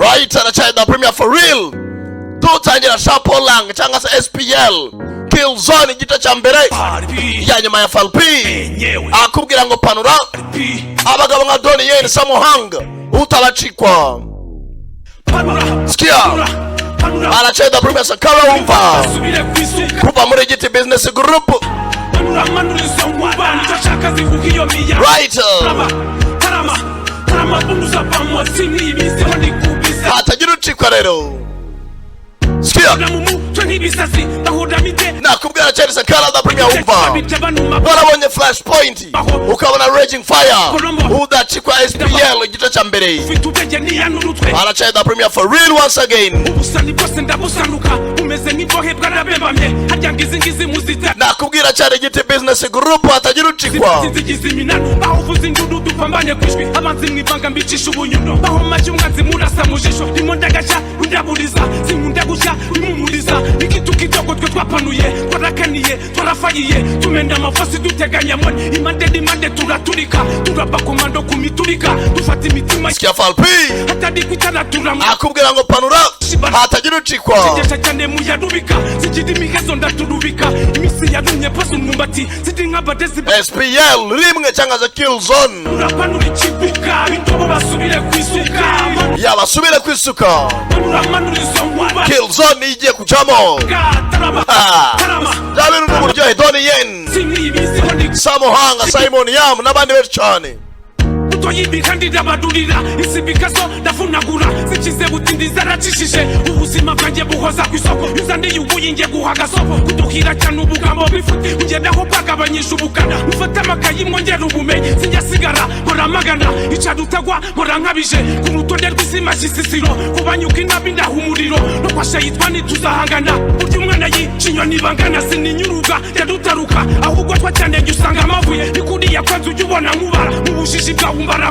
right, aracyari the premier for real. Dutangira Chapeau Lang cyangwa se SPL Killzone igice cya mbere ya nyuma ya FLP akubwira ngo panura abagabo nka Donnie Yen Samuhanga utabacikwa. Skia aracyari the premier Sakara wumva kuva muri GT Business Group. Right, hatagira ucikwa rero. Skia nakubwira cyane Sakara the premier wumva warabonye Flashpoint ukabona Raging Fire udacikwa SPL igice cya mbere. Aracyari the premier for real once again. Nakubwira cyane GT Business Group hatagira ucikwa. Tumenda amafasi duteganya mone imande turaturika turaba komando kumiturika dufata imitima Skia FLP hatadi kwitana turama akubwira ngo panura hatagira ucikwa. Sijya cyane mu yadubika sijidi mihezo ndaturubika imisi yarumye pasu numbati sidi nk'abadezi SPL rimwe cyangwa za Killzone urapanura ikibuka bitobo basubire kwisuka yabasubire kwisuka. Killzone igiye kujamo Dabiru n'uburyohe Donnie Yen Samuhanga Simon Yam n'abandi benshi cyane. Yibikandida badurira isibikaso ndafunagura zikize butindiza racishije ubuzima bwanjye buhoza kwisoko yuzandi yubuyinge guhaga soko kuduhira cyane ubugambo bifuti ugendaho bagabanyisha ubukana ufata amakayi mwongera ubumenyi sinjasigara boramagana icadutagwa borankabije ku rutonde rw'isima sisisiro kubanyuka inabi ndahumuriro no kwasha yitwa nituzahangana buryo umwana yicinyo nibangana sininyuruga yadutaruka ahubwo twacyane usanga amavuye nikuriya kwanza ujubona nkubara mu bujiji bwa mubara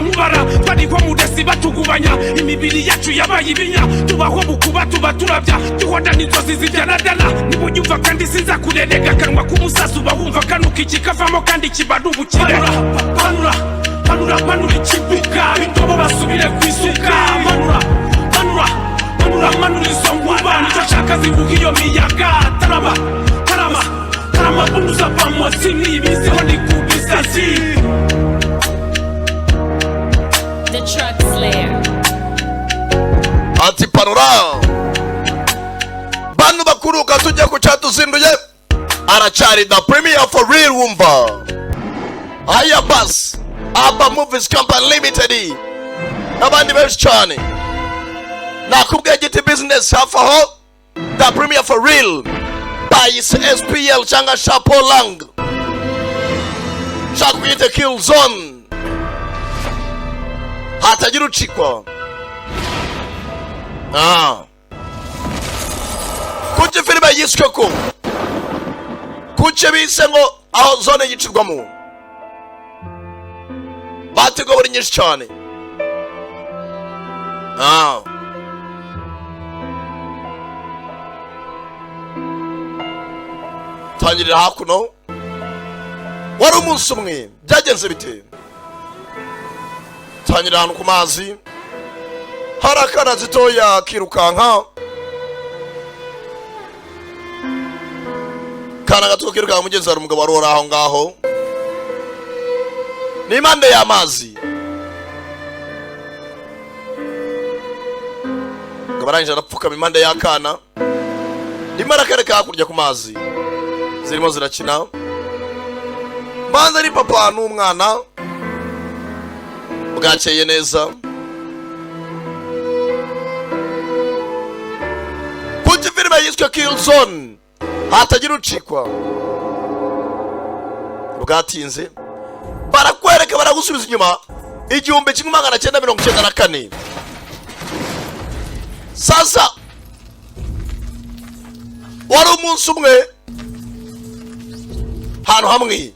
twariko mudesi batugubanya imibiri yacu yabaye ibinya tubaho bukuba tuba turabya tuhoda n'inzozi zijyanadana nibunyumva kandi sinza kurerega kanwa k'umusasu bahumva kanuka ikikavamo kandi kibadubukire. Panura ikibuka bitobo basubire kwisuka. Panura isongwa nicyo nshaka zivuga iyo miyaga. Tarama bunduza pamwasi n'ibiziho nikubisa si The Truck Slayer. Ati panura banu bakuruka tujya ku cyatuzinduye aracyari the premier for real wumva aya bus Aba Movies Company Limited n'abandi benshi cyane. Nakubwiye GT Business hafi aho the premier for real bayise SPL cyangwa Chapeau Lang shaka kuyita Killzone hatagira ucikwa. Kuki filime yiswe ko kuki bise ngo aho zone yicirwamo bategwa buri nyinshi cyane. Tangirira hakuno wari umunsi umwe byagenze bite. Tangirira ahantu ku mazi hari akana zitoya kirukanka kana gato kirukanka mugenzi hari umugabo arora aho ngaho ni impande y'amazi. Gabaranje arapfukama impande y'akana rimara kareka hakurya ku mazi zirimo zirakina. Mbanza ari papa n'umwana bwakeye neza. Kuki filime yiswe Killzone hatagira ucikwa bwatinze barakwereka baragusubiza inyuma 1994. Sasa wari umunsi umwe hano hamwe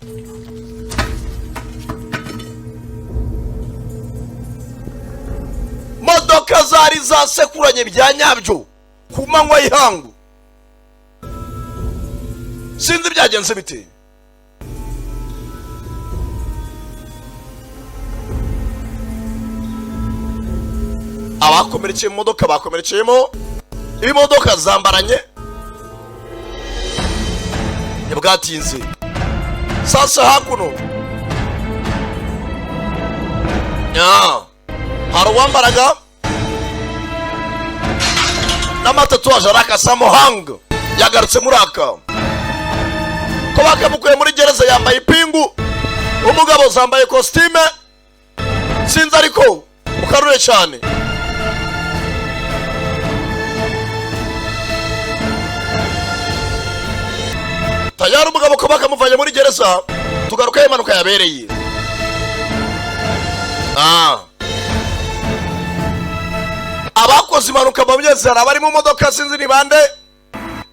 modoka zari zasekuranye bya nyabyo ku manywa y'ihangu. Sinzi byagenze bite. abakomerekeye mu modoka bakomerekeyemo imodoka zambaranye ntibwatinze sasa hakuno hari uwambaraga n'amatatuwaje araka Samohang yagarutse muri aka ko bakamukuye muri gereza yambaye ipingu umugabo zambaye kostime sinzi ariko ukarure cyane tayari umugabo ko bakamuvanye muri gereza tugaruka impanuka yabereye abakoze impanuka mu byezera bari mu modoka sinzi ni bande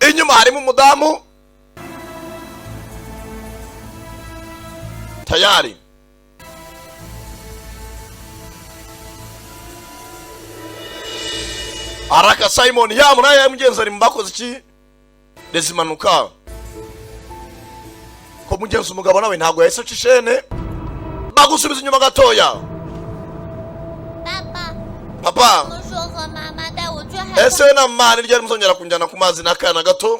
inyuma harimo umudamu tayari araka Simon yamuna yamugenzera mu bakoze iki dezimanuka ko mugenzi umugabo nawe ntago yahise cishene bagusubiza inyuma gatoya papa ese na mama ryari muzongera kunjana ku mazi nakana gato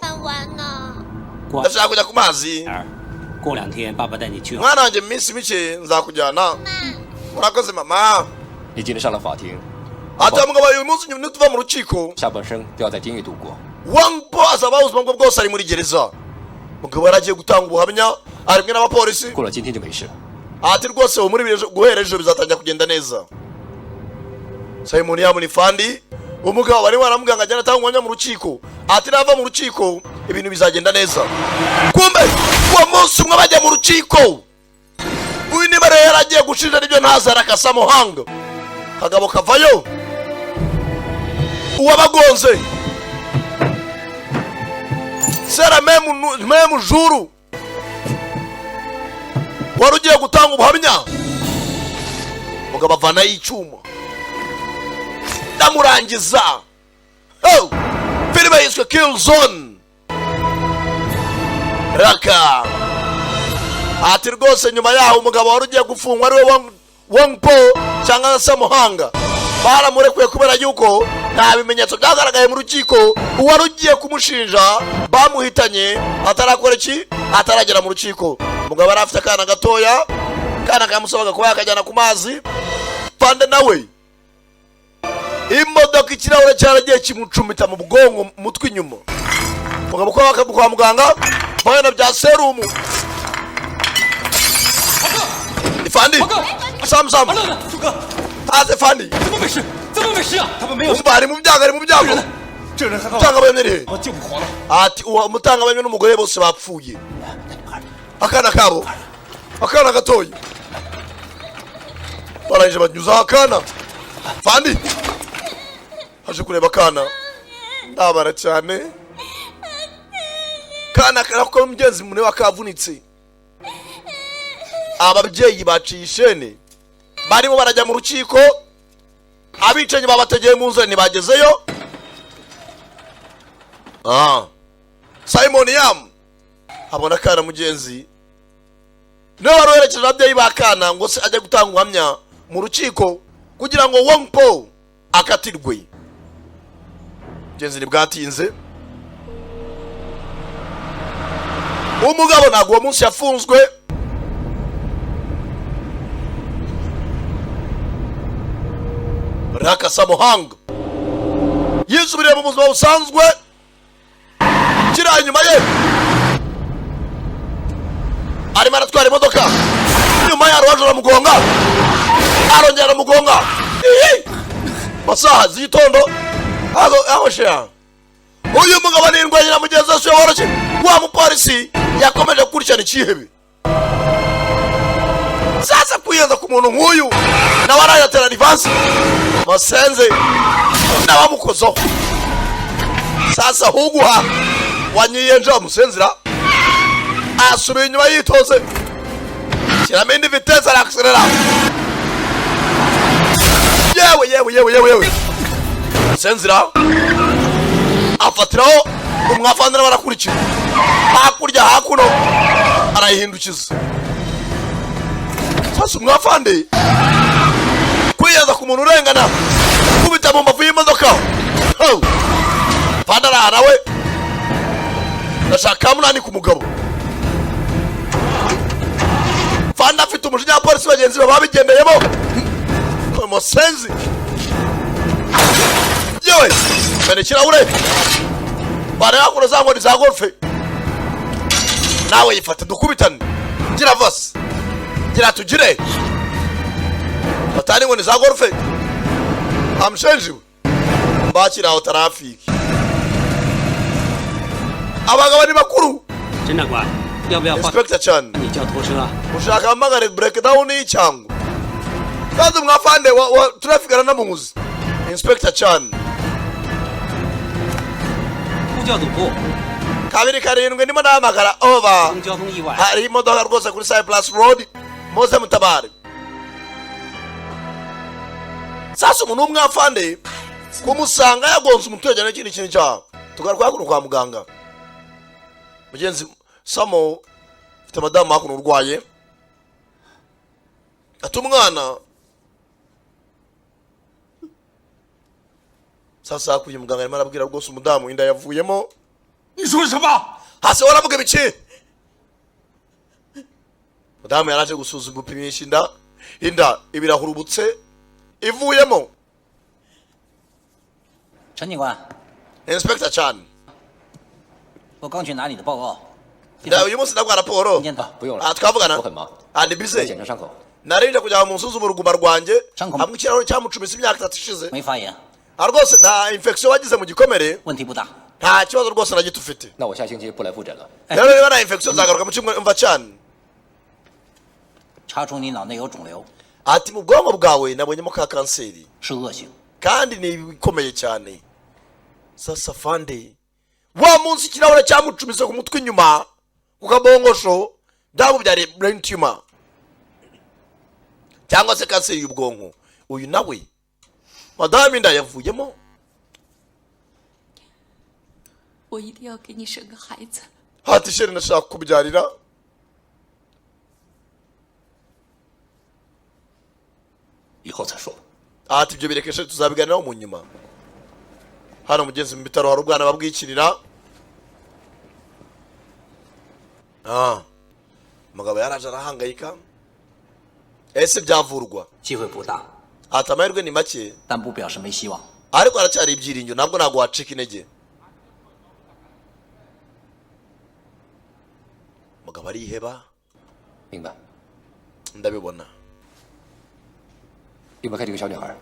ndashaka kujya ku mazi mwana wanjye minsi mike nzakujyana urakoze mama ati mugabo uyu munsi nyuma tuva mu rukiko Wangpo azaba ubuzima bwo bwose ari muri gereza mugabo yaragiye gutanga ubuhamya arimwe n'abapolisi ati rwose uwo muri guhera ejo bizatangira kugenda neza Simon yamuni fandi umugabo bari waramuganga ajyana atanga umwanya mu rukiko ati nava mu rukiko ibintu bizagenda neza kumbe uwo munsi umwe bajya mu rukiko uyu niba rero yaragiye gushinja n'ibyo ntazara ka Samohang kagabo kavayo uwabagonze sera memu juru warugiye gutanga ubuhamya mugabo avana y'icyuma ndamurangiza filime yiswe Kill Zone raka ati rwose nyuma yaho umugabo warugiye gufungwa ariwe Wangpo cyangwa Samohang baramurekuye kubera yuko nta bimenyetso byagaragaye mu rukiko uwarugiye kumushinja bamuhitanye atarakora iki ataragera mu rukiko umugabo yari afite akana gatoya kana kamusabaga kuba yakajyana ku mazi pande nawe imodoka ikirahure cyaragiye kimucumita mu bwonko mutwe inyuma umugabo ko kwa muganga bana bya serumu ifandi sam taze fandi bari mu byago cyangwa bayemere ati uwo mutanga bamwe n'umugore bose bapfuye akana kabo akana gatoya baranje banyuza akana fandi aje kureba akana ndabara cyane kana karako mugenzi mune wakavunitse ababyeyi baciye ishene barimo barajya mu rukiko abicenye babategeye mu nzira ntibagezeyo Simon yam abona kana mugenzi niwe waroherekeje ababyeyi bakana ngo se ajye gutanga ubuhamya mu rukiko kugira ngo Wangpo akatirwe mugenzi ntibwatinze umugabo ntabwo uwo munsi yafunzwe raka Samohang yisubiriye mu buzima busanzwe kiri inyuma ye arimo aratwara imodoka nyuma ya rwaje aramugonga arongera aramugonga masaha z'igitondo aho sheya uyu mugabo arindwanye na mugenzi we woroshye wa mupolisi yakomeje gukurikirana ikihebe sasa kuyeza ku muntu nk'uyu nawe arayatera rivansi masenze n'abamukozeho sasa huguha wanyiyenja musenzira asubiye inyuma yitoze shyiramo indi vitesse arakiserera yewe musenzira afatiraho umwafandira barakurikira hakurya hakuno arayihindukiza sasa umwafande kwiyeza ku muntu urengana kubita mu mbavu y'imodoka. Fanda arahana we. Ndashaka munani ku mugabo. Fanda afite umujinya wa polisi bagenzi be babigendeyemo. Musenzi. Yewe. Bene kirahure. Bare yakora zango ni za golfe. Nawe yifata dukubitane. Gira vos. Gira tugire. Batani ngo ni za golfe. Amshenji. Mbakira aho traffic. Abagabo ni bakuru. 侦长官，要不要换 Inspector Chan. 你叫拖车？ Ushaka amagare breakdown y'icyango. Kandi mwafande wa traffic aranamuzi. Inspector Chan. 呼叫总部， Kabiri karindwi ndimo nahamagara over. 公交通意外， Hari imodoka rwose kuri Cyprus Road. Mose mutabare. Sasa umuntu umwafande kumusanga yagonze umuturage n'ikindi kintu cyaho. Tugaruka kwa muganga. Mugenzi Samo mfite madamu hakuno urwaye. Ati umwana. Sasa kuye muganga arimo arabwira rwose umudamu inda yavuyemo. 你说什么？ Hase waravuga biki? Mudamu yaraje gusuzuma upimisha inda ibirahurubutse ivuyemo. 陈警官， Inspector Chan. 我刚去拿你的报告。 Nda uyu munsi ndabwa raporo. 念到， 不用了， Twavugana. 我很忙， Andi 我 busy. 检查伤口。 Narinje kujya mu nsuzuma uruguma rwanjye. Shanko. Hamwe ikirahure cyamucumisa imyaka 3 ishize. 没发炎， Rwose nta infection wagize mu gikomere. 问题不大。 Nta kibazo rwose na gito ufite. 那我下星期不来复诊了。 Rero niba na infection zagaruka mu cyumweru umva cyane. 查出你脑内有肿瘤， Ati mu bwonko bwawe nabonyemo ka kanseri. 是恶性。 Kandi ni ibikomeye cyane. Sasa fande. Wa munsi ikirahure cyamucumise ku mutwe inyuma. Ku kabongosho. Ndabu byari brain tumor. Cyangwa se kanseri y'ubwonko. Uyu nawe. Madamu inda yavuyemo. 我一定要给你生个孩子。 Hati sheri nashaka kubyarira. 以后再说。 Ati ibyo birekeshe tuzabiganiraho mu nyuma. Hano mugenzi mu bitaro hari ubwana babwikirira. Mugabo yaraje arahangayika. Ese byavurwa? 机会不大， Ati amahirwe ni make. 但不表示没希望。 Ariko aracyari ibyiringiro ntabwo ntabwo wacika intege. Mugabo ariheba. 明白。 Ndabibona. 有没有看这个小女孩？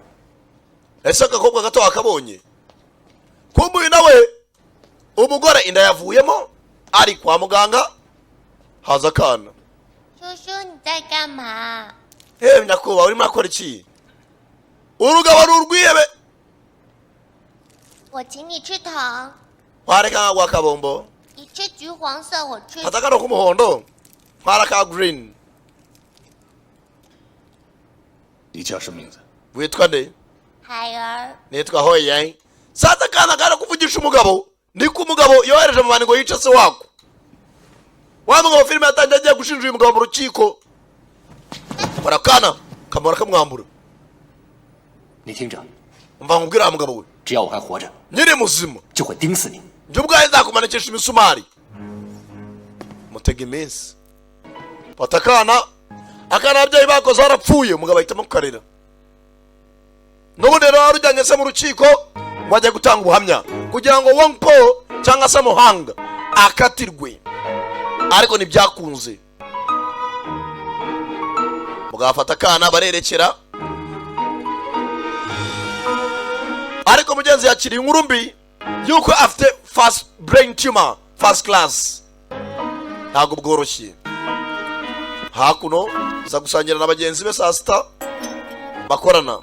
Ese agakobwa gato wakabonye? Kumbuye nawe umugore inda yavuyemo ari kwa muganga haza akana. 叔叔，你在干嘛？ Nyakubahwa urimo akora iki? Urugabo n'urwihebe. 我请你吃糖， Wareka ngwa kabombo. 你吃橘黄色，我吃。 Fata kano k'umuhondo. Twara ka green. 你叫什么名字？ Witwa nde? 海儿， Nitwa Hoyang. Sasa kana kana kuvugisha umugabo. Niko umugabo yohereje mu bandi ngo yice se wako. Wa mugabo filime yatangiye agiye gushinja uyu mugabo mu rukiko. Barakana kamara kamwambura. 你听着， Umva nkubwira mugabo we. 只要我还活着， Nyiri muzima. 就会盯死你。 Njye ubwaye nzakumanikisha imisumari. Mutega iminsi. Fata akana. Akana ababyeyi bakoze harapfuye umugabo ahitamo kukarera. N'ubundi rero warujyanye se mu rukiko wajya gutanga ubuhamya kugira ngo Wong Po cyangwa se Muhanga akatirwe. Ariko ntibyakunze. Mugabo afata akana barerekera. Ariko mugenzi yakiriye inkuru mbi yuko afite first brain tumor first class. Ntabwo bworoshye. Hakuno za gusangira na bagenzi be saa sita bakorana.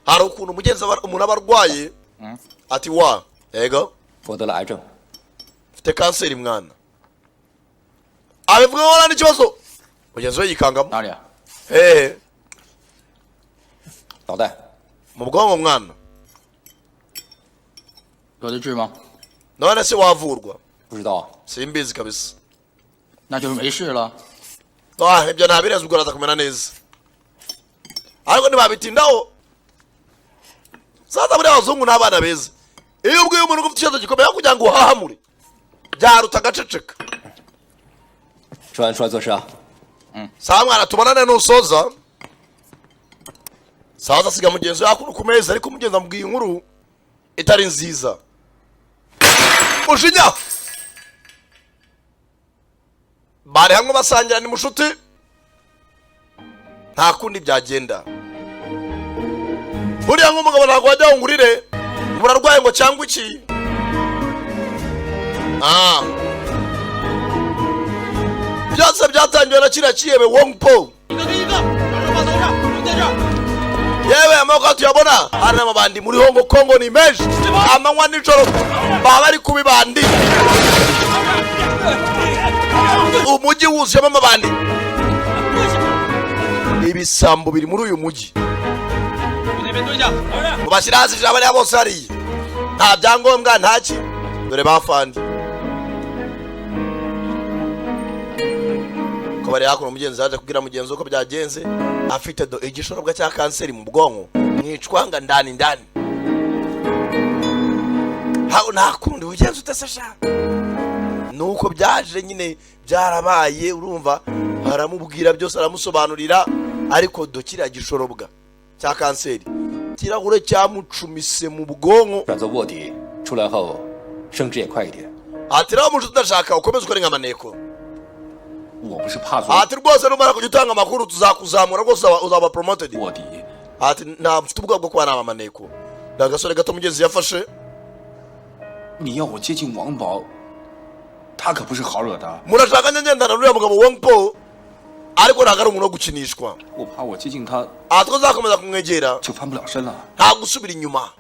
Hari ukuntu mugenzi umuntu aba arwaye ati wa yego 我得了癌症， mfite kanseri mwana. Abivuga ngo nta kibazo. Mugenzi we yikangamo. 哪里啊？ 脑袋。 mu bwonko mwana. 有的治吗？ None se wavurwa? 不知道， Simbizi kabisa. 那就是没事了。 Ibyo ntabireze ubwo araza kumera neza. ariko ntibabitindaho. Sasa muri abazungu n'abana beza, iyo ubwiye umuntu ufite ikibazo gikomeye kugira ngo uhahamure byaruta agaceceka. 说完出来做事啊。 Sawa mwana tubanane nusoza. Sawa asiga mugenzi yakuru ku meza ariko mugenzi amubwiye inkuru itari nziza. Mushinya bari hamwe basangira ni mushuti, nta kundi byagenda. Buriya nk'umugabo ntabwo wajya ngurire burarwaye ngo cyangwa iki. Byose byatangiwe na kiriya kiyebe Wong Po. Yewe amoko tuyabona hari n'amabandi muri Hong Kong ni menshi, amanywa nijoro baba bari kubibandi, umujyi wuzuyemo amabandi. Ibisambo biri muri uyu mujyi, mubashyira hasi ijambo rya bose hariya, nta byangombwa ntaki. Dore bafandi ko bari hakuno mugenzi yaje kubwira mugenzi uko byagenze, afite igishorobwa cya kanseri mu bwonko, mwicwanga ndani. Hawo nakundi ugenzi utesesha nuko byaje nyine byarabaye. Urumva aramubwira byose aramusobanurira, ariko dokira gishorobwa cya kanseri kirahure cyamucumise mu bwonko. 转做卧底出来后升职也快一点。 ati nawe umuntu udashaka ukomeze ukore nk'amaneko. 我不是怕做 ati rwose numara kujya utanga amakuru tuzakuzamura rwose uzaba promoted. 卧底， ati nta mfite ubwoba bwo kuba naba amaneko. Ndagasore gato mugenzi yafashe. 你要我接近王宝，他可不是好惹的。 Murashaka ngendana n'uriya mugabo Wong Po, ariko ntabwo ari umuntu wo gukinishwa. 我怕我接近他 ati uzakomeza kumwegera 就翻不了身了。 nta gusubira inyuma.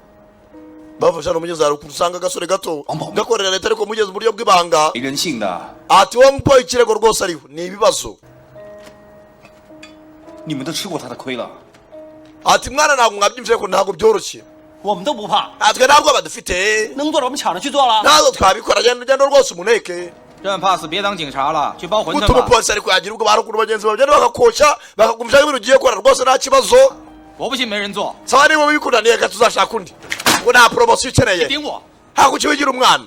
Bafasha n'umugezi hari usanga agasore gato gakorera leta ariko mugezi mu buryo bw'ibanga. 没人性的， ati Wong Po ikirego rwose ariho ni ibibazo. 你们都吃过他的亏了。 ati mwana ntabwo mwabyumvise ko ntabwo byoroshye. 我们都不怕， ati ntabwo badufite 能做的我们抢着去做了。 ntabwo twabikora. genda rwose umuneke. 真怕死别当警察了，去包馄饨 utuma 吧。 polisi ariko yagira ubwo barukuru bagenzi bawe bagenda bakakoshya bakagumishaho ibintu ugiye gukora rwose nta kibazo. 我不信没人做， sawa niba wikunaniye gato uzashaka undi ngo nta poromosiyo ukeneye 顶我！ hakurya wigira umwana.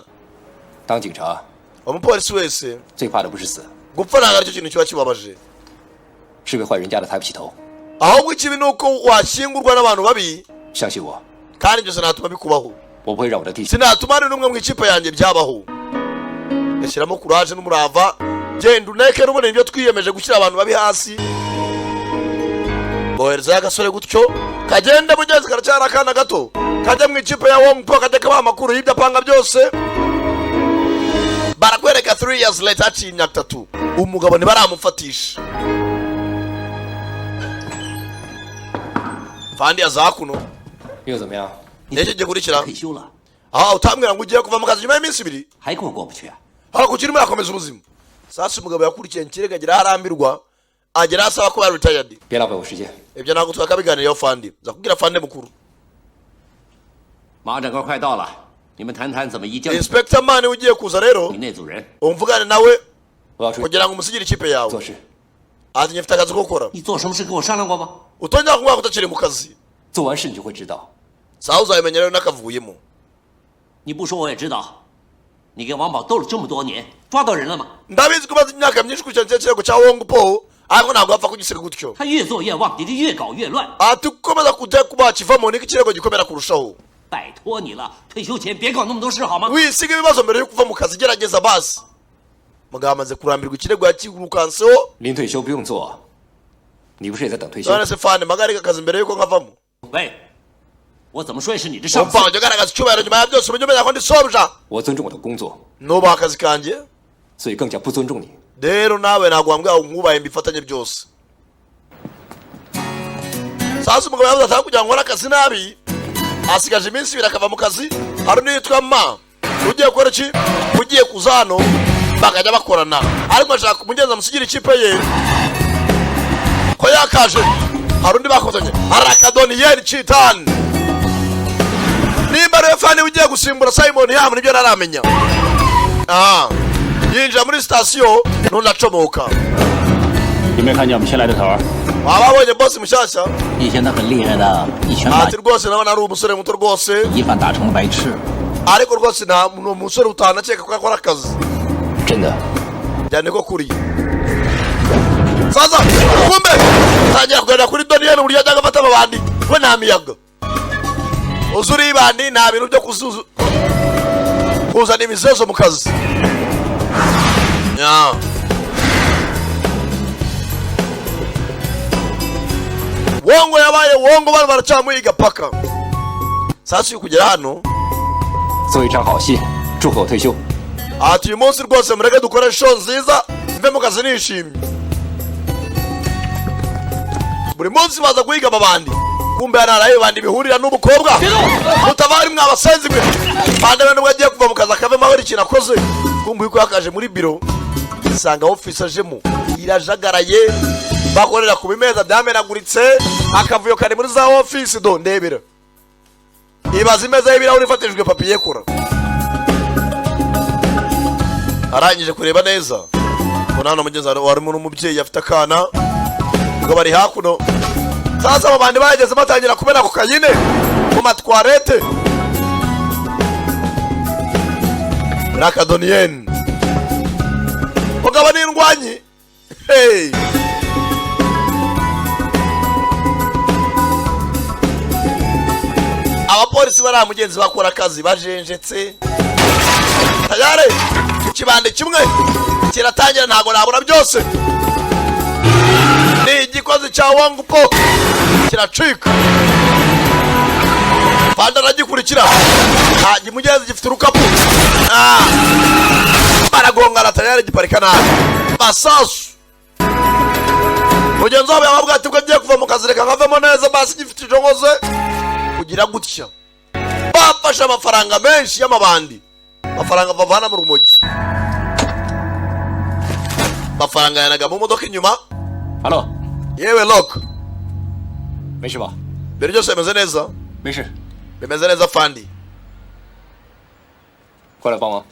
当警察 umupolisi wese 最怕的不是死， gupfa ntabwo aricyo kintu kiba kibabaje, 是被坏人家的抬不起头。 ahubwo ikibi ni uko washyingurwa n'abantu babi, 相信我， kandi ibyo sinatuma bikubaho. 我不会让我的弟兄 sinatuma ari n'umwe mu ikipe yanjye byabaho. gashyiramo kuraje n'umurava, genda uneke n'ubone ibyo twiyemeje gushyira abantu babi hasi. boherezayo agasore gutyo kagenda mugenzi karacyari akana gato kajya mu ikipe ya Wong Po kajya kabaha amakuru y'ibyo apanga byose. barakwereka 3 years later haciye imyaka 3 umugabo ntibaramufatisha. fandi yaza hakuno 又怎么样？ n'iki gikurikira 退休了， aha utambwira ngo ugiye kuva mu kazi nyuma y'iminsi 2 还跟我过不去啊？ ariko ukirimo urakomeza ubuzima. sasa umugabo yakurikiye ikirego agera harambirwa agera asaba ko yari retired. 别浪费我时间。 ibyo ntabwo twakabiganiraho fandi, nzakubwira fandi mukuru. 马长官快到了，你们谈谈怎么移交 Inspector Man ugiye kuza rero 你那组人。 umvugane nawe 我要出去 kugira ngo umusigire ikipe yawe. 做事， ati nyifite akazi ko gukora. 你做什么事跟我商量过吗？ utongera kumwaka utakiri mu kazi. 做完事你就会知道。 sawa uzabimenya rero n'akavuyemo. 你不说我也知道，你跟王宝斗了这么多年，抓到人了吗？ ndabizi ko umaze imyaka myinshi ukurikirana icyo kirego cya Wong Po, ariko ntabwo wapfa kugisiga gutyo. 他越做越旺，你就越搞越乱。 ati ukomeza kujya kuba kivamo niko ikirego gikomera kurushaho. 拜托你了，退休前别搞那么多事好吗？ wisiga ibibazo mbere yo kuva mu kazi, gerageza basi. mugabo amaze kurambirwa ikirego yakirukanseho. 临退休不用做，你不是也在等退休？ none se fandi magarika akazi mbere yuko nkavamo. 喂，我怎么说也是你的上司。 umva njye ugaragaza icyubahiro nyuma ya byose umenye umenya ko ndi sobuja. 我尊重我的工作， nubaha akazi kanjye, 所以更加不尊重你。 rero nawe ntabwo wambwira ngo nkubahe mbifatanye byose. sasa umugabo yavuze atanga kugira ngo nkore akazi nabi, asigaje iminsi 2 akava mu kazi. hari n'iyitwa Ma ugiye gukora iki, ugiye kuza hano bakajya bakorana, ariko ashaka umugenzi amusigira ikipe ye ko yakaje. hari undi bakozanye, hari Akadoniyeli Chitani. nimba rero fani ugiye gusimbura Simon Yam nibyo naramenya. yinjira muri sitasiyo n'undi acomoka. 有没有看见我们新来的头儿？ wababonye boss mushyashya 以前他很厉害的，一拳把 ati rwose nabona ari umusore muto rwose 疑犯打成了白痴， ariko rwose nta ni umusore utanakeka ko akora akazi 真的。 cyane ko kuri sasa kumbe tangira kugenda kuri Donien uburyo ajyaga afata abandi we nta miyaga uzuri ibandi nta bintu byo kuzana imizezo mu kazi ya wongo yabaye wongo bari baracamuyiga paka sasa uyu kugera hano 做一场好戏，祝贺我退休。 ati uyu munsi rwose mureke dukore show nziza mve mu kazi nishimye buri munsi baza guhiga abandi kumbe yanaraye bandi bihurira n'umukobwa mutavari mwabasenzi mwe bande nubwo agiye kuva mu kazi akavemo hari ikintu akoze kumbe yuko yakaje muri biro isanga office ajemo irajagaraye bakorera ku bimeza byamenaguritse akavuyo kari muri za office do ndebera ibaza imeza y'ibirahuri ifatishijwe papiye kora arangije kureba neza ngo nano mugenzi warimo n'umubyeyi afite akana ngo bari hakuno sasa abandi bageze batangira kumena ku kayine mu matwarete raka Donien mugabo n'indwanyi hey abapolisi bari mugenzi bakora akazi bajenjetse tayare ikibande kimwe kiratangira ntago nabura byose ni igikozi cya Wang Po kiracika panda aragikurikira mugenzi gifite urukapu baragongana tayare giparika nabi masasu mugenzi wabo yababwira ati ubwo agiye kuva mu kazi reka nkavemo neza basi gifite ijongoze kugira gutya bafashe amafaranga menshi y'amabandi amafaranga bavana mu rumogi amafaranga yanaga mu modoka inyuma Hello， yewe lock 没事吧？ mbere byose bimeze neza 没事， bimeze neza fandi 过来帮忙。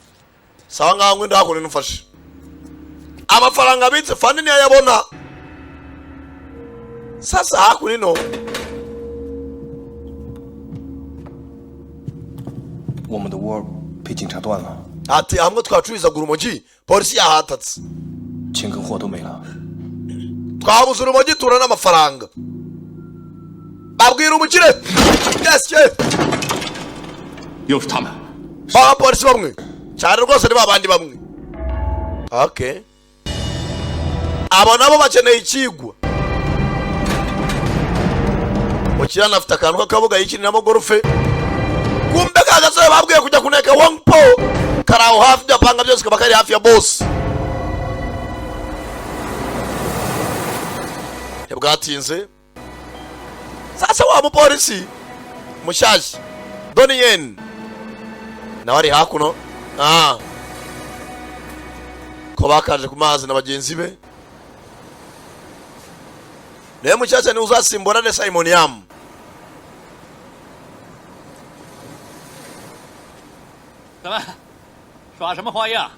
sawa ngaho ngwenda hakuno nufashe amafaranga abitse fandi niyo yabona sasa hakuno ino 我们的窝被警察断了， ati hamwe twacururizaga urumogi polisi yahatatse 钱跟货都没了。 twabuze urumogi tubona n'amafaranga babwira umukire yes 又是他们。 abapolisi bamwe cyane rwose ni babandi bamwe okay abo nabo bakeneye ikigwa mukirana afite akantu k'akabuga yikininamo gorufe kumbe ka gasore babwiye kujya kuneka Wang Po karaho hafi byapanga byose kaba kari hafi ya boss bwatinze sasa wa mupolisi mushashi Donien nawe ari hakuno ko bakaje ku mazi na bagenzi be rero mushashi ni uzasimbura ne Simon Yam 怎么耍什么花样？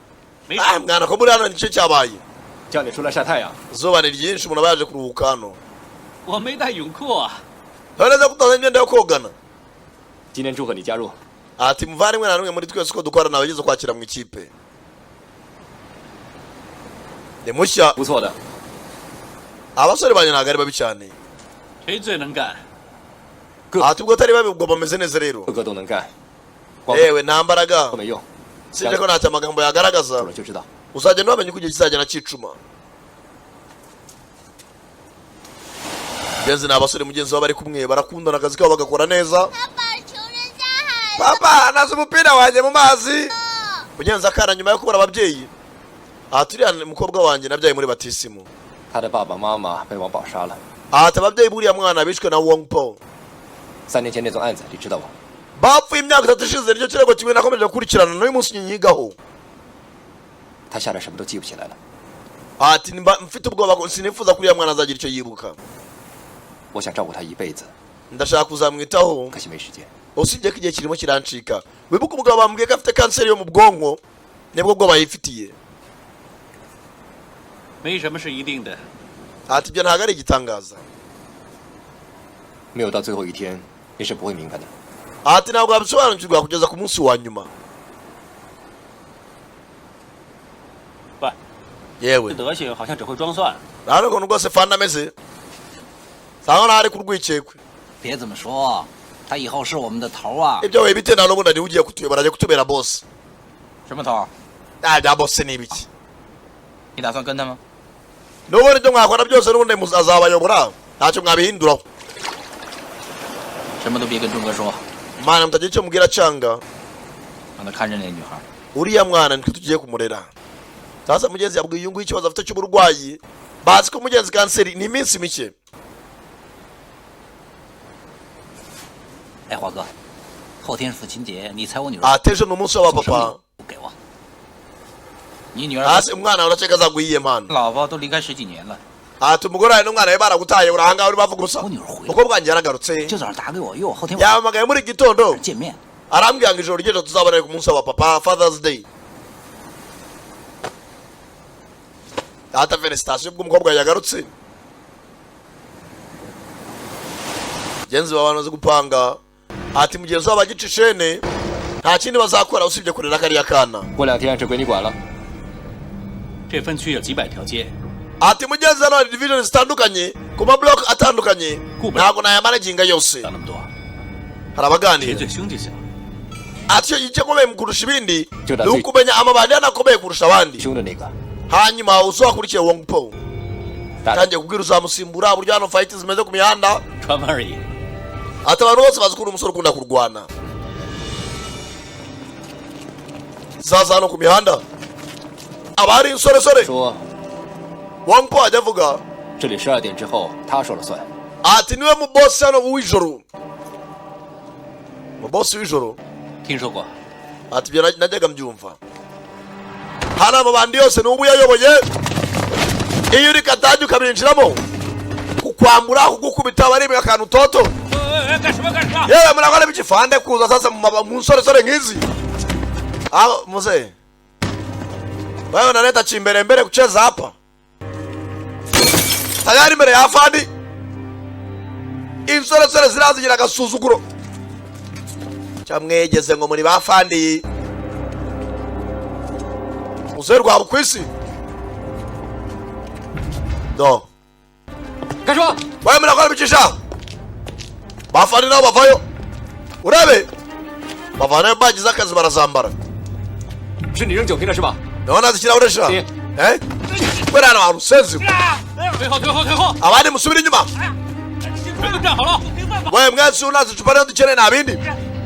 没 mwana ko muri hano nicyo cyabaye 叫你出来晒太阳， izuba ni ryinshi umuntu abaje kuruhuka hano 我没带泳裤啊。 neza kutazana imyenda yo kogana 今天祝贺你加入。 ati muvandimwe na numwe muri twese ko dukorana abageze kwakira mu ikipe ni mushya 不错的， abasore banyu ntabwo ari babi cyane 谁最能干？ ati ubwo atari babi ubwo bameze neza rero 个个都能干， yewe nta mbaraga 都没用， sibye ko ntacyo amagambo yagaragaza 走了就知道。 uzagenda wamenya uko igihe kizagenda cyicuma mugenzi ni abasore mugenzi wabo bari kumwe barakundana akazi kabo bagakora neza 他把球扔下海。 papa naze umupira wanjye mu mazi mugenzi akana nyuma yo kubura ababyeyi aha turiya umukobwa wanjye nabyaye muri batisimu 他的爸爸妈妈被王宝杀了。 ati ababyeyi buriya mwana bishwe na Wang Po 3年前那宗案子，你知道吗？ bapfuye imyaka 3 ishize nicyo kirego kimwe nakomeje gukurikirana n'uyu munsi nyigaho 他下来什么都记不起来了。 ati mfite ubwoba ko sinifuza kuri ya mwana azagira icyo yibuka 我想照顾他一辈子， ndashaka kuzamwitaho 可惜没时间。 usibye ko igihe kirimo kirancika wibuka umugabo bambwiye ko afite kanseri yo mu bwonko nibwo bwo bayifitiye 没什么是一定的， ati ibyo ntabwo ari igitangaza 没有到最后一天，你是不会明白的。 ati ntabwo wabisobanukirwa kugeza ku munsi wa nyuma 喂， yewe 这德行好像只会装蒜。 rero ukuntu rwose fanda ameze sanga naho ari ku rwikekwe 别这么说，他以后是我们的头啊！ ibyo wibite nta n'ubundi niwe ugiye kutuyobora ajya kutubera boss 什么头？ nta bya boss ni ibiki 你打算跟他吗？ n'ubundi ibyo mwakora byose n'ubundi azabayobora ntacyo mwabihinduraho 什么都别跟钟哥说， mana mutagira icyo mubwira cyanga 让他看着那女孩。 uriya mwana nitwe tugiye kumurera sasa mugenzi yabwiye uyu nguyu ikibazo afite cy'uburwayi bazi ko mugenzi kanseri ni iminsi mike 哎，华哥，后天是父亲节，你猜我女儿 ateje ni umunsi 送什么 w'abapapa 礼物给我？ 你女儿 hasi umwana uraceka azaguhiye mana 老婆都离开10几年了， ati umugore wawe n'umwana we baragutaye uri ahangaha uri bavuga ubusa 我女儿回来 umukobwa wanjye yaragarutse 就早上打给我，约我后天晚 yahamagaye muri gitondo 上见面。 arambwira ngo ijoro ry'ejo tuzabonera ku munsi w'abapapa Father's Day ata felicitation bw'umukobwa wawe yagarutse mugenzi wawe bamaze gupanga ati mugenzi wabo agica ishene nta kindi bazakora usibye kurera kariya kana 过2天是归你管了。 这分区有几百条街， ati mugenzi hano hari division zitandukanye ku ma block atandukanye ntabwo nayamanaginga yose 要那么多， hari abaganira 谁最凶就行。 ati icyo gikomeye mu kurusha ibindi Judas. ni ukumenya amabandi anakomeye kurusha abandi 凶的那个， hanyuma uzakurikiye Wong Po 大 tangiye kubwira uzamusimbura buryo hano fight zimeze ku mihanda 传闻而已。 ati abantu bose bazi ko uri umusore ukunda kurwana sasa hano ku mihanda aba ari insoresore 说 Wong Po ajya avuga 这里12点之后他说了算。 ati niwe mu boss hano w'ijoro mu boss w'ijoro 听说过， ati ibyo najyaga mbyumva hano amabandi yose ni ubu yayoboye iyo uri katajya ukabinjiramo kukwambura kugukubita barimo akantu toto 干什么干什么？ yewe mnakole mchifande kuza sasa mu nsoresore nk'izi aho mzee wewe unaleta chimbele mbele kucheza hapa tayari mbele ya afandi insoresore zirazigira agasuzuguro cyamwegeze ngo muri bafandi mzee rwabo kwisi do 干什么？ wewe mnakole mchisha bafandi nabo bavayo urebe bavanayo bagize akazi barazambara 是你扔酒瓶的是吧？ ndabona zikirahure sha Eh. eh kwera hano hantu senzi 退后，退后，退后！ abandi musubire inyuma 全都站好了。 wewe mwese unazi icupa rero dukeneye nta bindi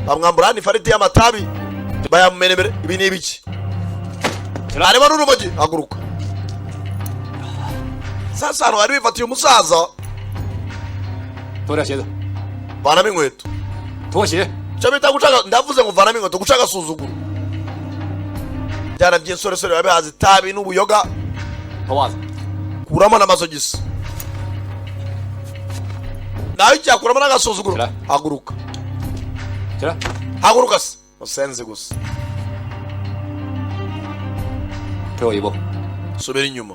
bamwambura ni fariti y'amatabi bayamumenebere ibi ni ibiki harimo n'urumogi haguruka sasa hano bari bifatiye umusaza 脱掉鞋子， vanamo inkweto 脱鞋。 icyo bita gucaga ndavuze ngo vanamo inkweto guca agasuzuguro byana by'insoresore biba bihaza itabi n'ubuyoga 脱袜子， kuramo n'amasogisi nawe icyakuramo n'agasuzuguro Shyira. haguruka 起来， haguruka se musenzi gusa 退后一步， subira inyuma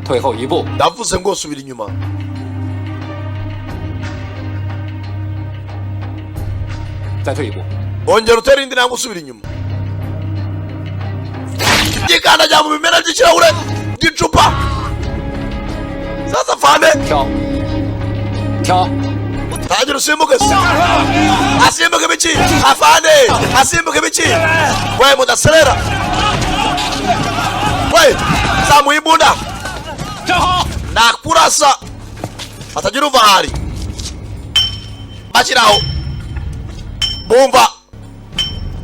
退后一步。 ndavuze ngo subira inyuma 再退一步， ongera utere indi ntambwe usubira inyuma yikandagira mu bimera by'ikirahure by'icupa sasa fande 跳，跳， tangira usimbuke se asimbuke biki afande asimbuke biki we mudaserera we zamuye imbunda 站好。 nakurasa atagira uva ahari bashyiraho bumva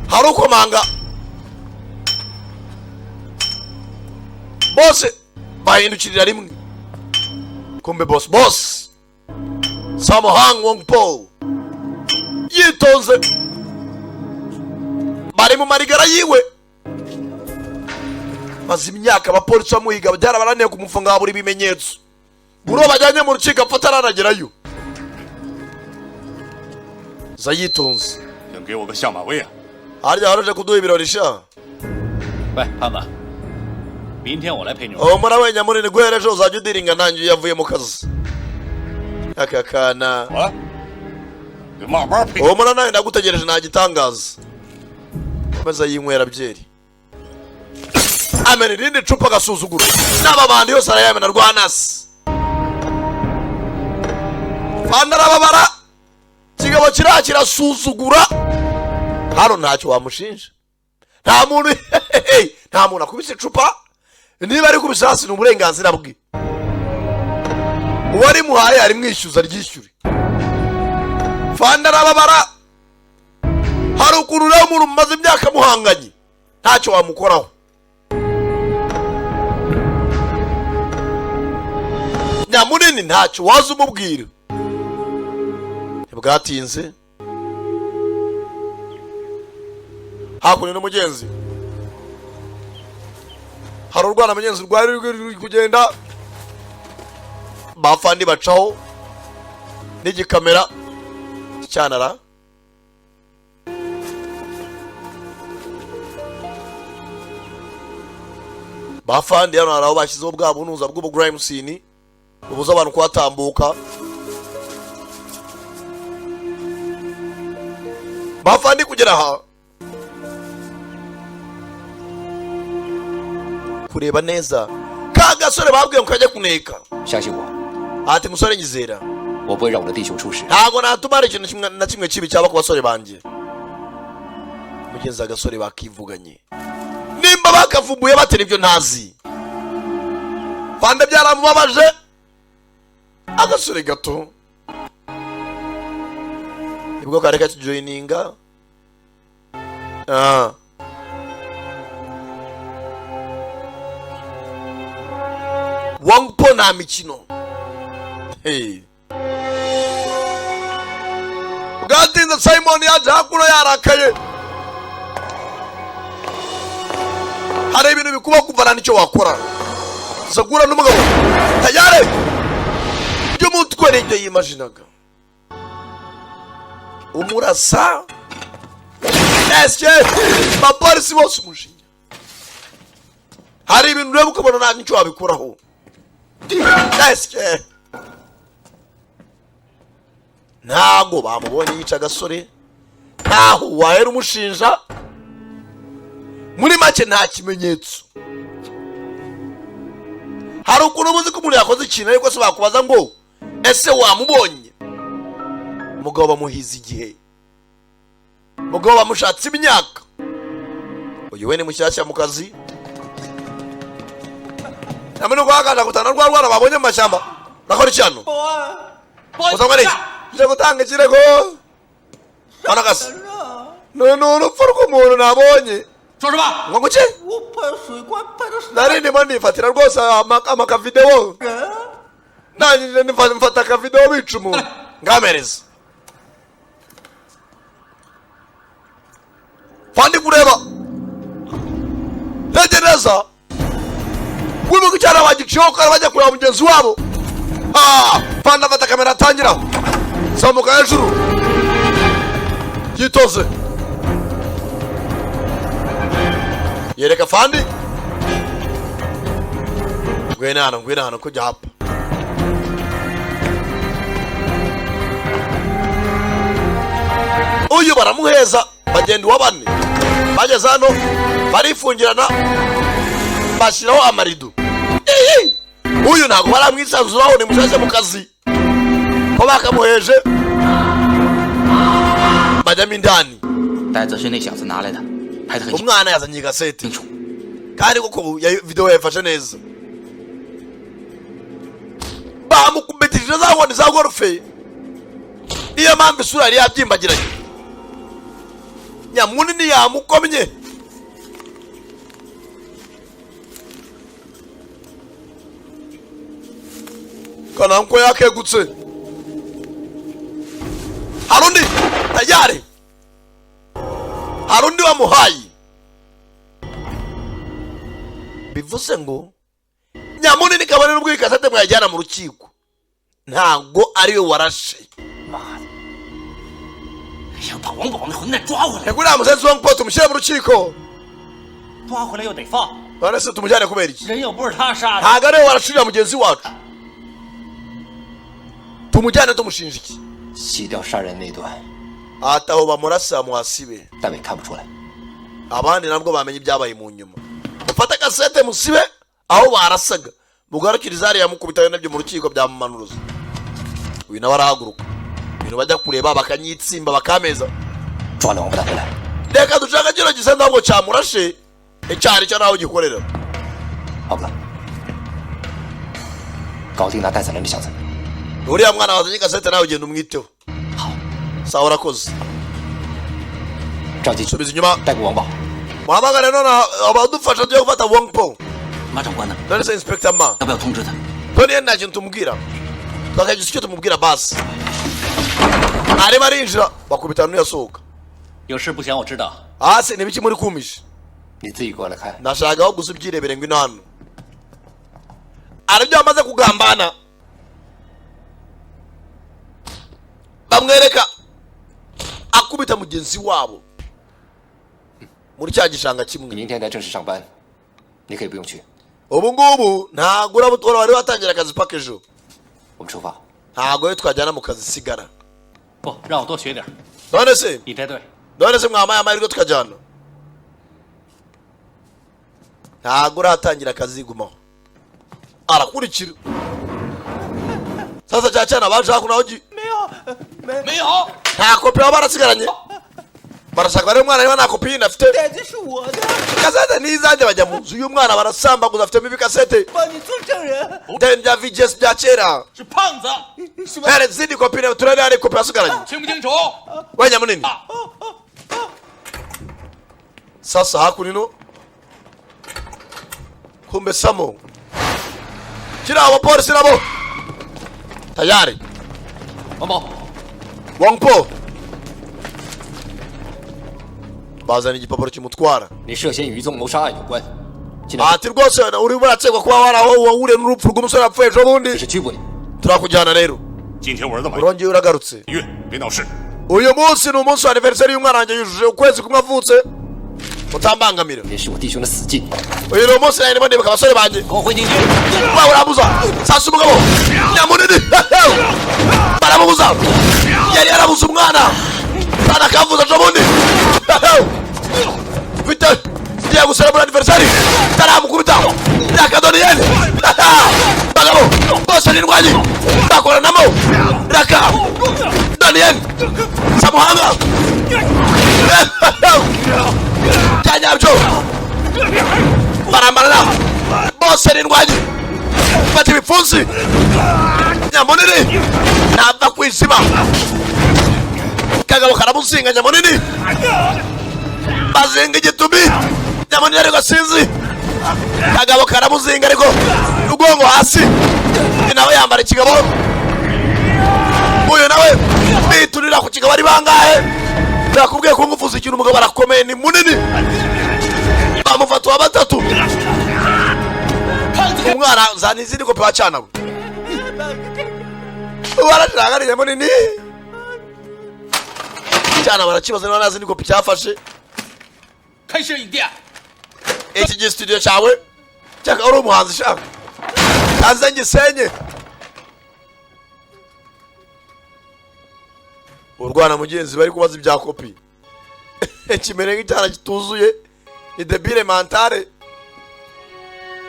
hari ukomanga bose bahindukirira rimwe kumbe boss Samohang Wong Po yitonze bari mu marigara yiwe maze imyaka abapolisi bamuhiga byarabananiye kumufunga buri bimenyetso buro bajyanye mu rukiko apfa ataranagerayo za yitonze 想给我个下马威啊！ harya waraje kuduha ibirori sha 喂，胖子，明天我来陪你。 umura we Nyamunini guhera ejo uzajya udiringa nanjye iyo yavuye mu kazi. Aka kana 我给慢慢配。 umura nawe ndagutegereje nta gitangaza. Maze yinywera byeri. Amena irindi cupa agasuzuguro. N'aba bandi yose arayamena rwanasi. Fanda arababara. Kigabo kirasuzugura. Hano ntacyo wamushinja. Nta muntu akubise icupa. Niba ari kubisa hasi n'uburenganzira bwe. Uwari muhaye ari mwishyuza ryishyure. Fanda arababara. Hari ukuntu rero umuntu mumaze imyaka muhanganye. Ntacyo wamukoraho. Nyamunini ntacyo waza umubwira. Bwatinze. Hakuno n'umugenzi. Hari urwana mugenzi rwari kugenda. Bafandi bacaho. N'igikamera cyanara. Bafandi hano haraho bashyizeho bwa bunuza bw'ubu crime scene. Ubuza abantu kuhatambuka. Bafandi kugera aha. Kureba neza. Ka gasore babwiye ngo kajya kuneka. 相信我， Ati musore nyizera. 我不会让我的弟兄出事。 Ntago natumara ikintu na kimwe kibi cyaba ku basore banjye. Mugenzi agasore bakivuganye. Nimba bakavumbuye batera ibyo ntazi. Fanda byaramubabaje. Agasore gato. Nibwo kareka kijoininga. Wangpo na mikino. Hey. Bwatinze Simon yaje hakuno yarakaye. Hari ibintu bikuba kuvana nicyo wakora. Sagura n'umugabo. Tayare. Byo mutwe n'ibyo yimaginaga. Umurasa. Eske bapolisi bose umushinya. Hari ibintu rero ukabona nta nicyo wabikuraho. Eske ntago bamubonye yica agasore. Ntaho wahera umushinja. Muri make nta kimenyetso. Hari ukuntu ubuzi ko umuntu yakoze ikintu ariko se bakubaza ngo ese wamubonye. Mugabo bamuhiza igihe. Mugabo bamushatse imyaka. Uyu we ni mushyashya mu kazi. Namwe kwagana gutana rwarwana babonye mu mashyamba. Nakora cyano. Uzamwe niki? Je gutanga ikirego. Anagasi. No urupfu rw'umuntu nabonye. 说什么？ Ngo guke? Nari ndimo nifatira rwose amaka video. Nani nifata ka video bicu mu. Ngamereza. Fandi kureba. Tegereza. Wibu kucyara bagicoka bajya kureba mugenzi wabo. Fanda fata kamera tangira. Samuka hejuru. Yitoze. Yereka Fandi. Ngwena hano kujya hapa. Uyu baramuheza bagenda wabane. Bageze hano barifungirana. Bashyiraho amarido. Uyu ntago baramwisanzuraho ni mushyashya mu kazi. Ko bakamuheje. Bajyamo indani. 带着是那小子拿来的，拍得很清 Umwana yazanye gasete. 楚。 Kandi koko video yafashe neza. Bamukumbitije za nkoni za golfe. Niyo mpamvu isura yari yabyimbagiranye. Nyamunini yamukomye. Kana nko yakegutse. Harundi tayari. Harundi wamuhaye. Bivuze ngo Nyamunini kabone n'ubwo ikasate mwajyana mu rukiko. Ntago ariwe warashe. 想把王宝那混蛋抓回来， Egura muzenzi wangu poto mushyire mu rukiko. 抓回来又得放， none se tumujyane kubera iki 人又不是他杀的， ntago ariwe warashirira mugenzi wacu tumujyane tumushinja iki 洗掉杀人那段， ataho bamurasa muhasibe 大伟看不出来。 abandi nabwo bamenye ibyabaye mu nyuma mufate kasete musibe aho barasaga mugarukiriza hariya mukubitayo nabyo mu rukiko byamumanuruza uyu nawe arahaguruka ibintu bajya kureba bakanyitsimba bakameza 抓了王八蛋回来， reka dushaka kino gisa ntabwo cyamurashe icyari cyo naho gikorera 好不了，搞定那带走人的小子。 uriya mwana wazanye kasete nawe ugenda umwiteho sawa urakoze 赵继 subiza inyuma 带过王宝， muhamagare none abadufasha tujye gufata Wong Po 马长官呢？ none se inspector ma 要不要通知他？ none nta kintu tumubwira twakagize icyo tumubwira basi arimo arinjira bakubita n'uyasohoka 有事不想我知道。 hasi n'ibiki muri kumisha 你自己过来看。 nashakaho gusa ubyirebere ngwino hano aribyo bamaze kugambana bamwereka akubita mugenzi wabo muri cya gishanga 你 kimwe 明天在正式上班，你可以不用去， ubu ngubu ntabwo urabutora wari watangira akazi paka ejo 我们出发。 ntabwo we twajyana mu kazi sigara 不，让我多学点。 none se 你带队。 none se mwamaye amahirwe tukajyana ntabwo uratangira akazi gumaho arakurikira sasa cya cyana baje hakuno aho 没有， nta kopi baba barasigaranye barashaka bari umwana niba nta kopi yindi afite 这是我的， kasete n'izanjye bajya mu nzu y'umwana barasambaguza afitemo ibikasete 帮你做证人， ndende bya VGS bya kera 是胖子， here izindi kopi turebe hari kopi yasigaranye 清不清楚？ we nyamunini sasa hakuno ino kumbe samo kiri abapolisi nabo tayari 王宝， Wong Po bazana igipapuro kimutwara 你涉嫌与一宗谋杀案有关，现在 ati rwose urimo urakekwa kuba wahuriye n'urupfu rw'umusore wapfuye ejo 这 bundi 是拘捕你。 turakujyana rero 今天我儿子满 urongeye uragarutse 月，别闹事。 uyu munsi ni umunsi wa aniversary y'umwana wanjye yujuje ukwezi kumwe avutse utambangamira 你是我弟兄的死禁， uyu ni umunsi nari ndimo ndibuka abasore banjye 跟我回警局。 wawe urabuza sasa umugabo nyamunini baramubuza yari yarabuze umwana kandi akavuza ejo bundi bite ngiye guserebura aniversary taramukubita yakadoniyeni bagabo bose ni indwanyi bakoranamo raka doniyeni samuhanga cyanyabyo barambarana bose ni indwanyi bafata ibipfunsi nyamunini ntapfa kwisiba kagabo karamuzinga nyamunini bazinga igitumi nyamunini ariko sinzi kagabo karamuzinga ariko ugongo hasi nawe yambara ikigabo uyu nawe biturira ku kigabo ari bangahe nakubwiye ko ngufuza ikintu umugabo arakomeye ni munini bamufata uwa batatu umwana zana izindi kopi wacanawe warashaka ni nyamunini cyana barakibaza niba nazi ni kopi cyafashe 开摄影店， iki gihe studio cyawe cyaka uri umuhanzi shaka kaze ngisenye urwana mugenzi bari kubaza ibya kopi kimere nk'icyana kituzuye ni debile mentale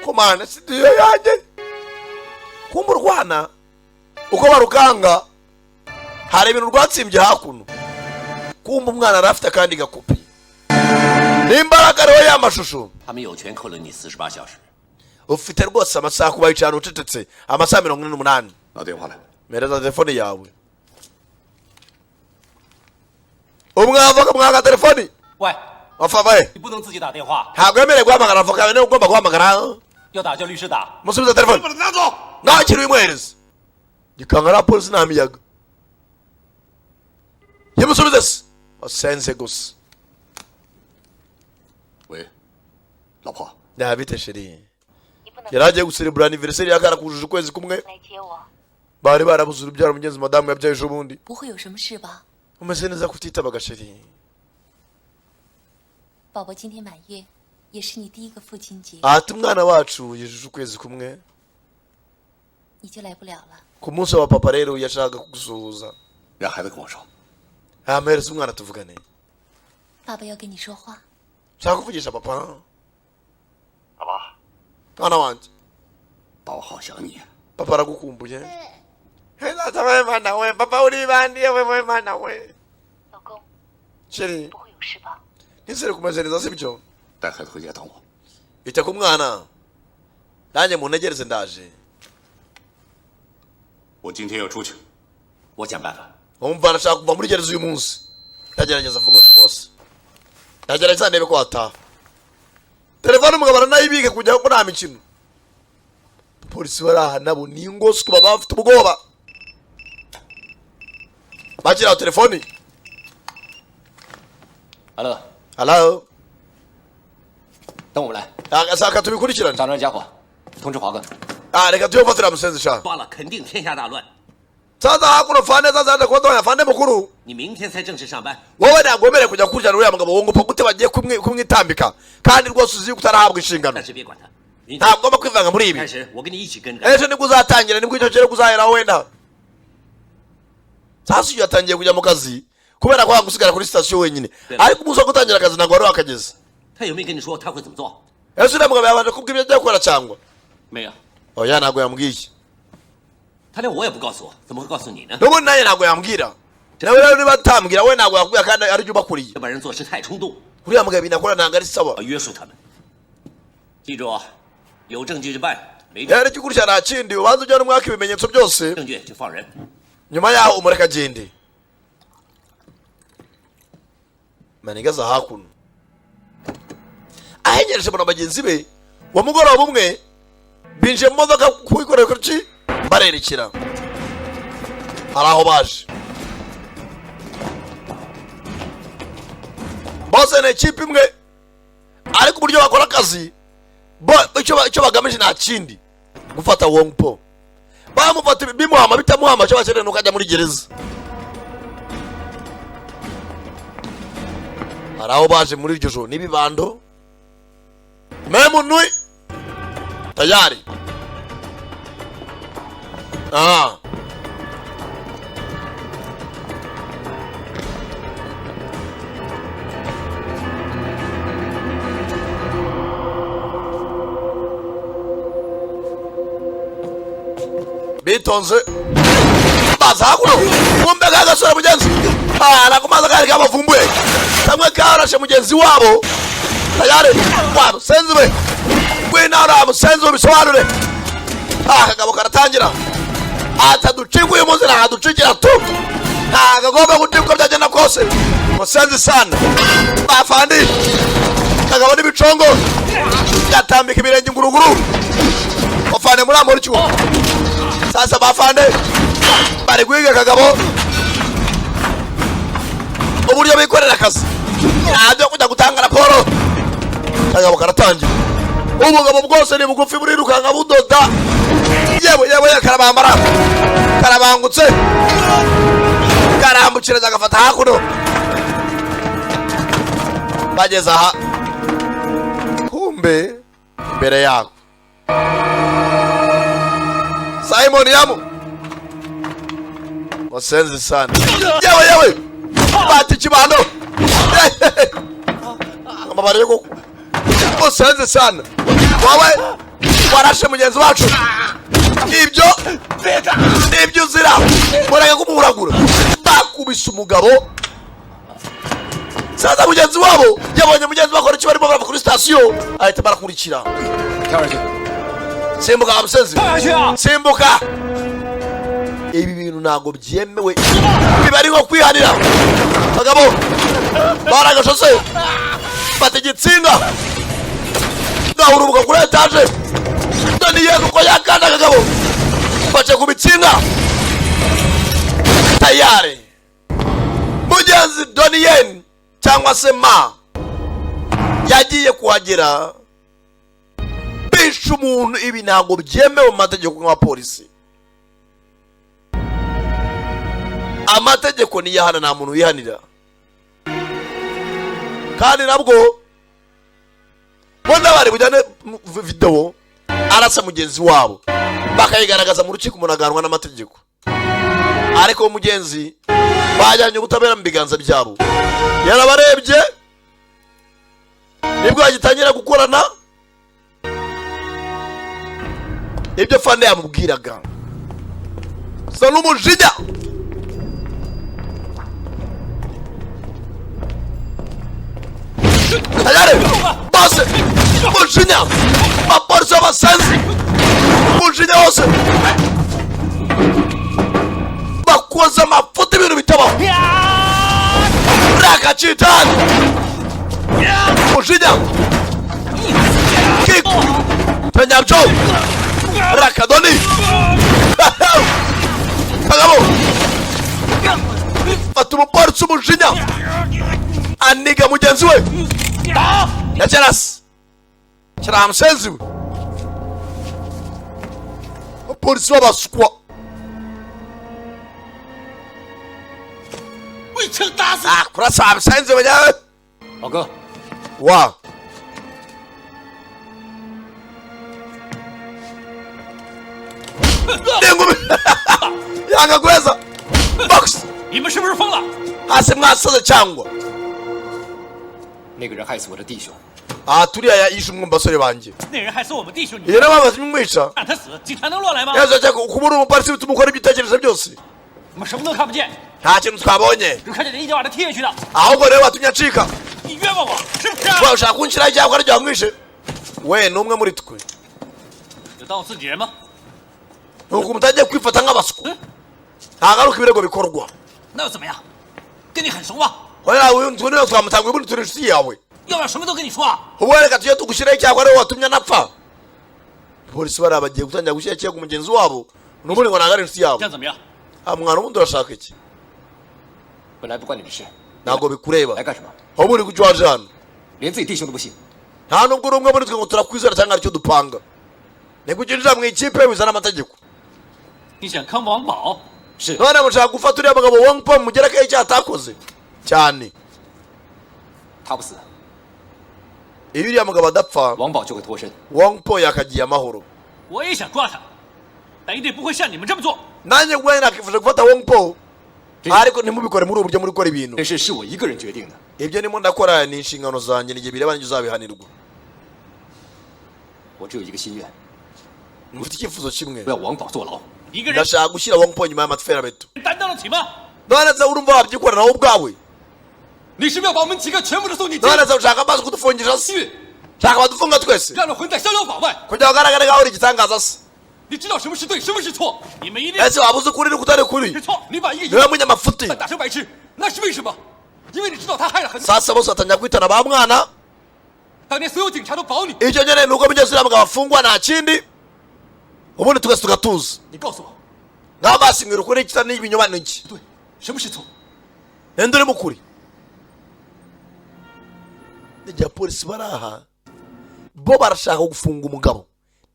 komana studio yanjye kumva urwana uko barukanga hari ibintu rwatsimbye hakuno kumva umwana arafite akandi gakopi n'imbaraga rero y'amashusho 他们有权扣留你48小时。 ufite rwose amasaha kuba yicara ucecetse amasaha 48 打电话来。 mereza telefone yawe umwavoka mwaka telefoni 喂， wafavaye 你不能自己打电话， ntabwo yemerewe guhamagara avoka yawe niba ugomba guhamagara 要打叫律师打。 musubiza telefoni 把他拿走。 nta kintu bimwohereza gikanga na polisi nta miyaga yimusubize se wasenze gusa 喂，老婆， ndabite sheri yari agiye guserebura aniversary yakara kujuje ukwezi kumwe 来接我， bari barabuze urubyaro mugenzi madamu yabyaye ejo bundi 不会有什么事吧？ umeze neza kutitabaga sheri 宝宝今天满月，也是你第一个父亲节， ati umwana wacu yujuje ukwezi kumwe 你就来不了了。 ku munsi wa papa rero yashaka kugusuhuza 让孩子跟我说。 amereza umwana tuvugane 爸爸要跟你说话。 shaka kuvugisha papa 爸爸， mwana wanje 爸，我好想你。 papa aragukumbuye Data mwana we papa uri bandi wewe mwana we 老公， sheri 不会有事吧？ nizere kumezereza sibyo 带孩子回家等我。 ita ku mwana nanjye muntegereze ndaje 我今天要出去，我想办法。 umva arashaka kuva muri gereza uyu munsi ndagerageza mvugose bose ndagerageza ndebe ko ataha telefone umugabo aranayibike kujya ko nta mikino polisi baraha nabo ni ingoswe baba bafite ubwoba bakira telefoni Hello， hello 等我们来， agasaka tubikurikirane 找那家伙，通知华哥。 reka tuyofatira musenzi sha 罢了，肯定天下大乱。 sasa hakuno fande sasa ndakodoya fande mukuru 你明天才正式上班， wowe nagomere kujya kurikirana uriya mugabo wongo gute bagiye kumwitambika kandi rwose uzi utarahabwa inshingano 但是别管他。明天 ntagomba kwivanga muri 开 ibi 始，我跟你一起跟着。 ejo nibwo uzatangira nibwo icyo kere kuzaheraho wenda sasa iyo yatangiye kujya mu kazi kubera ko gusigara kuri sitasiyo wenyine ariko umunsi wo gutangira akazi ntabwo wari wakageze 他有没有跟你说他会怎么做？ ese uriya mugabo yabanje kubwira ibyo agiye gukora cyangwa 没有， oya ntabwo yambwiye 他连我也不告诉我，怎么会告诉你呢？ n'ubundi nanjye ntabwo yambwira nawe rero niba atambwira we ntabwo yakubwira kandi aribyo ubakuriye 这帮人做事太冲动， uriya mugabo ibintu akora ntabwo ari sawa 要约束他们。记住啊，有证据就办，没 rero icyo ukurikira nta kindi ubanza ujyana umwaka ibimenyetso byose 证据就放人。 nyuma yaho umureka agende manigaza hakuno ahengereje mbona bagenzi be wa mugoroba umwe binjiye mu modoka kuyikorera kuki barerekera hari aho baje bose ni ikipe imwe ariko uburyo bakora akazi icyo bagamije nta kindi gufata Wong Po bamufata bimuhama bitamuhama cyo bakeneye nuko ajya muri gereza hari aho baje muri iryo joro n'ibibando memu nui tayari bitonze baza hakuno kumbe kagasore mugenzi nakumaza kari kabavumbuye kamwe karashe mugenzi wabo tayari wabo senzi we gwinara musenzi we bisobanure akagabo karatangira ataducika uyu munsi ntaducikira tu ntagagomba gucika byagenda kose musenzi sana bafandi kagabo n'ibicongo yatambika ibirenge inguruguru bafande muri amori cyuho sasa bafande bari guhiga kagabo uburyo bikorera akazi ntabyo kujya gutanga raporo kagabo karatangira ubugabo bwose ni bugufi burirukanga budoda yewe karabambara karabangutse karambukiriza agafata hakuno bageze aha kumbe imbere yako Simon yamu wasenzi sana yewe bati kibando amabare yuko wasenzi sana wawe warashe mugenzi wacu ibyo uzira mureke kumuhuragura bakubise umugabo sasa mugenzi wabo yabonye mugenzi bakora icyo barimo barava kuri sitasiyo ahita barakurikira simbuka amusenzi simbuka ibi bintu ntabwo byemewe biba ari nko kwihanira kagabo baragashose bata igitsinga gahurubuka kuri etaje doniye kuko yakanda kagabo bace ku bitsinga tayari mugenzi Donien cyangwa se Ma yagiye kuhagera bisha umuntu ibi ntabwo byemewe mu mategeko nk'abapolisi amategeko niyahana nta muntu wihanira kandi nabwo bona bari bujyane video arasa mugenzi wabo bakayigaragaza mu rukiko munaganwa n'amategeko, ariko umugenzi bajyanye ubutabera mu biganza byabo. Yarabarebye nibwo agitangira gukorana ibyo Fande yamubwiraga sa n'umujinya. Ayare bose umujinya, abapolisi b'abasenzi umujinya wose bakoze amafuti ibintu bitabaho rakacitani umujinya kiku tanyabyo rakadoni kagabo fata umupolisi umujinya aniga mugenzi we yacerasi kiramusenzi we umupolisi w'abasukwa kurasa amusenzi we nyawe. 老哥， 哇 yanga kweza box 你们是不是疯了？ hasi mwasaze cyangwa 那个人害死我的弟兄， turiya yishe umwe mu basore banjye. 那人害死我们弟兄，你 iyo niyo mpamvu tumwica 让他死，警察能乱来吗？ yazajya kubura umupolisi bituma ukora ibyo utekereza byose. 我们什么都看不见， nta kintu twabonye 只看见你一脚把他踢下去的。 ahubwo rero watumye acika. 你冤枉我，是不是？ wowe ushaka kunshyiraho icyaha ukora igihe wamwishe. we ni umwe muri twe. 就当我自己人吗？ nuko mutagiye kwifata nk'abaswa ntagaruka ibirego bikorwa. 那又怎么样？跟你很熟吗？ oya uyu nzu niyo twamutanga ubundi turi inshuti yawe. 要不然什么都跟你说啊！ ubu reka tujye tugushyiraho icyaha ariwe watumye anapfa. polisi bariya bagiye gutangira gushyira icyaha ku mugenzi wabo n'ubundi ngo ntabwo ari inshuti yabo. 这样怎么样？ mwana ubundi urashaka iki? 本来不关你的事， ntabwo bikureba. 来干什么？ ubu uri kuki waje hano? 连自己弟兄都不信， nta nubwo uri umwe muri twe ngo turakwizera cyangwa aricyo dupanga. ni kukinjira mu ikipe bizana amategeko. 你想坑王宝？ 是 none mushaka gufata uriya mugabo Wang Po mugerekaho icyaha atakoze cyane. 他不死， iyo uriya mugabo adapfa 王宝就会脱身。 Wang Po yakagiye amahoro. 我也想抓他，但一定不会像你们这么做。 nanjye ubwanjye nakifuje gufata Wang Po ariko ntimubikore muri ubu buryo muri gukora ibintu. 这事是我一个人决定的， ibyo ndimo ndakora ni inshingano zanjye n'igihe bireba nanjye uzabihanirwa. 我只有一个心愿， mufite icyifuzo kimwe. 不要王宝坐牢。 一个人 ndashaka gushyira Wang Po nyuma y'amatferabeto. 担当得起吗？ none se urumva wabyikorera nawe ubwawe? 你是不是要把我们几个全部都送进监 none se ushaka amazi kudufungisha se? 狱， shaka badufunga twese 让人混在逍遥法外？ kugira ngo ugaragare nkaho uri igitangaza se? 你知道什么是对，什么是错？ 你们一定 ese waba uzi ukuri n'ukutari ukuri? 是错。 你把一个 niwe munyamafuti. 打成白痴，那是为什么？因为你知道他害了很多。 sasa bose batangira kwitana ba mwana. 当年所有警察都保你， icyo nyine ni uko mugenzi uriya mugabo afungwa nta kindi ubundi twese tugatuza. 你告诉我， ngaho basingira ukuri kita n'ibinyoma ni iki? 对，什么是错？ ninde urimo ukuri? igihe polisi bari aha bo barashaka gufunga umugabo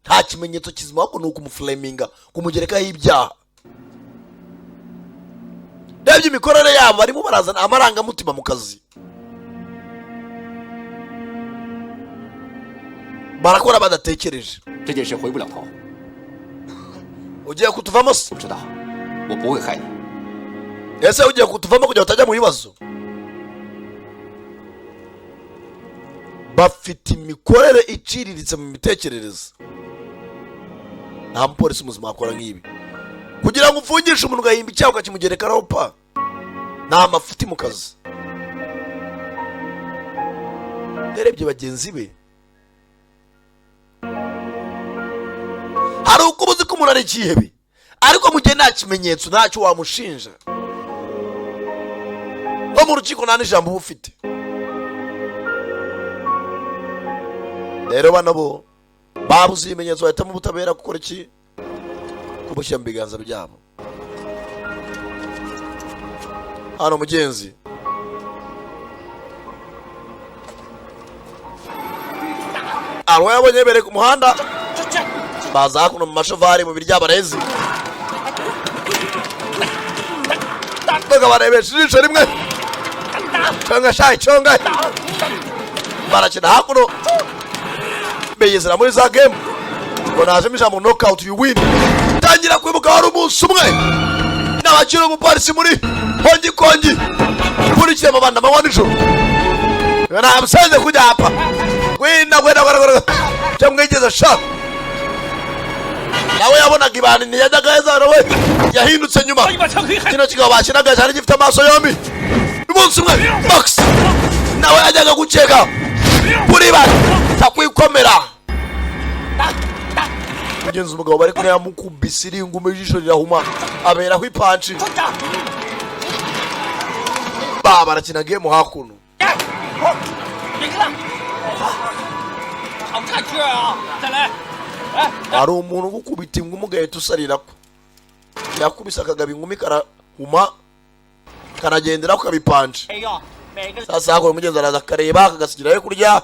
nta kimenyetso kizima ahubwo ni ukumufureminga kumugerekaho ibyaha. rebye imikorere yabo barimo barazana amarangamutima mu kazi. barakora badatekereje. 这件事回不了头。 ugiye kutuvamo se? 我知道，我不会害你。 ese ugiye kutuvamo kugira utajya mu bibazo? bafite imikorere iciriritse mu mitekerereze. nta mupolisi muzima wakora nk'ibi kugira ngo ufungishe umuntu ugahimba icyaha ukakimugerekanaho pa. ni amafuti mu kazi. yarebye bagenzi be hari uko ubuzi ko umuntu ari ikihebe ariko mu gihe nta kimenyetso ntacyo wamushinja no mu rukiko nta n'ijambo uba ufite. rero bana bo babuze ibimenyetso bahitamo ubutabera gukora iki? kubushyira mu biganza byabo. hano mugenzi abo yabonye yebereye ku muhanda baza hakuno mu mashovari mu biryabarezi bakabarebesha ijisho rimwe conga shayi conga barakina hakuno beyezera muri za game ngo najemo ijambo knockout you win. Tangira kwibuka wari umunsi umwe n'abakiri umupolisi muri hongi kongi kurikire mu banda manywa nijoro namusanze kujya hapa gwenda cyamwigeze sha nawe yabonaga ibani ntiyajyaga heza nawe yahindutse nyuma. Kino kigabo bakinaga cyari gifite amaso yombi. Umunsi umwe box nawe yajyaga gukeka kuri bari takwikomera. Mugenzi umugabo bari kuri yamukubise iringume ijisho rirahuma aberaho ipanci. Baba barakina game hakuno. Hari umuntu gukubita ingumi ugahita usarirako. Yakubise akagaba ingumi karahuma kanagendera ukabipanje. Sasa hako umugenzi araza akareba akagasugirayo kurya.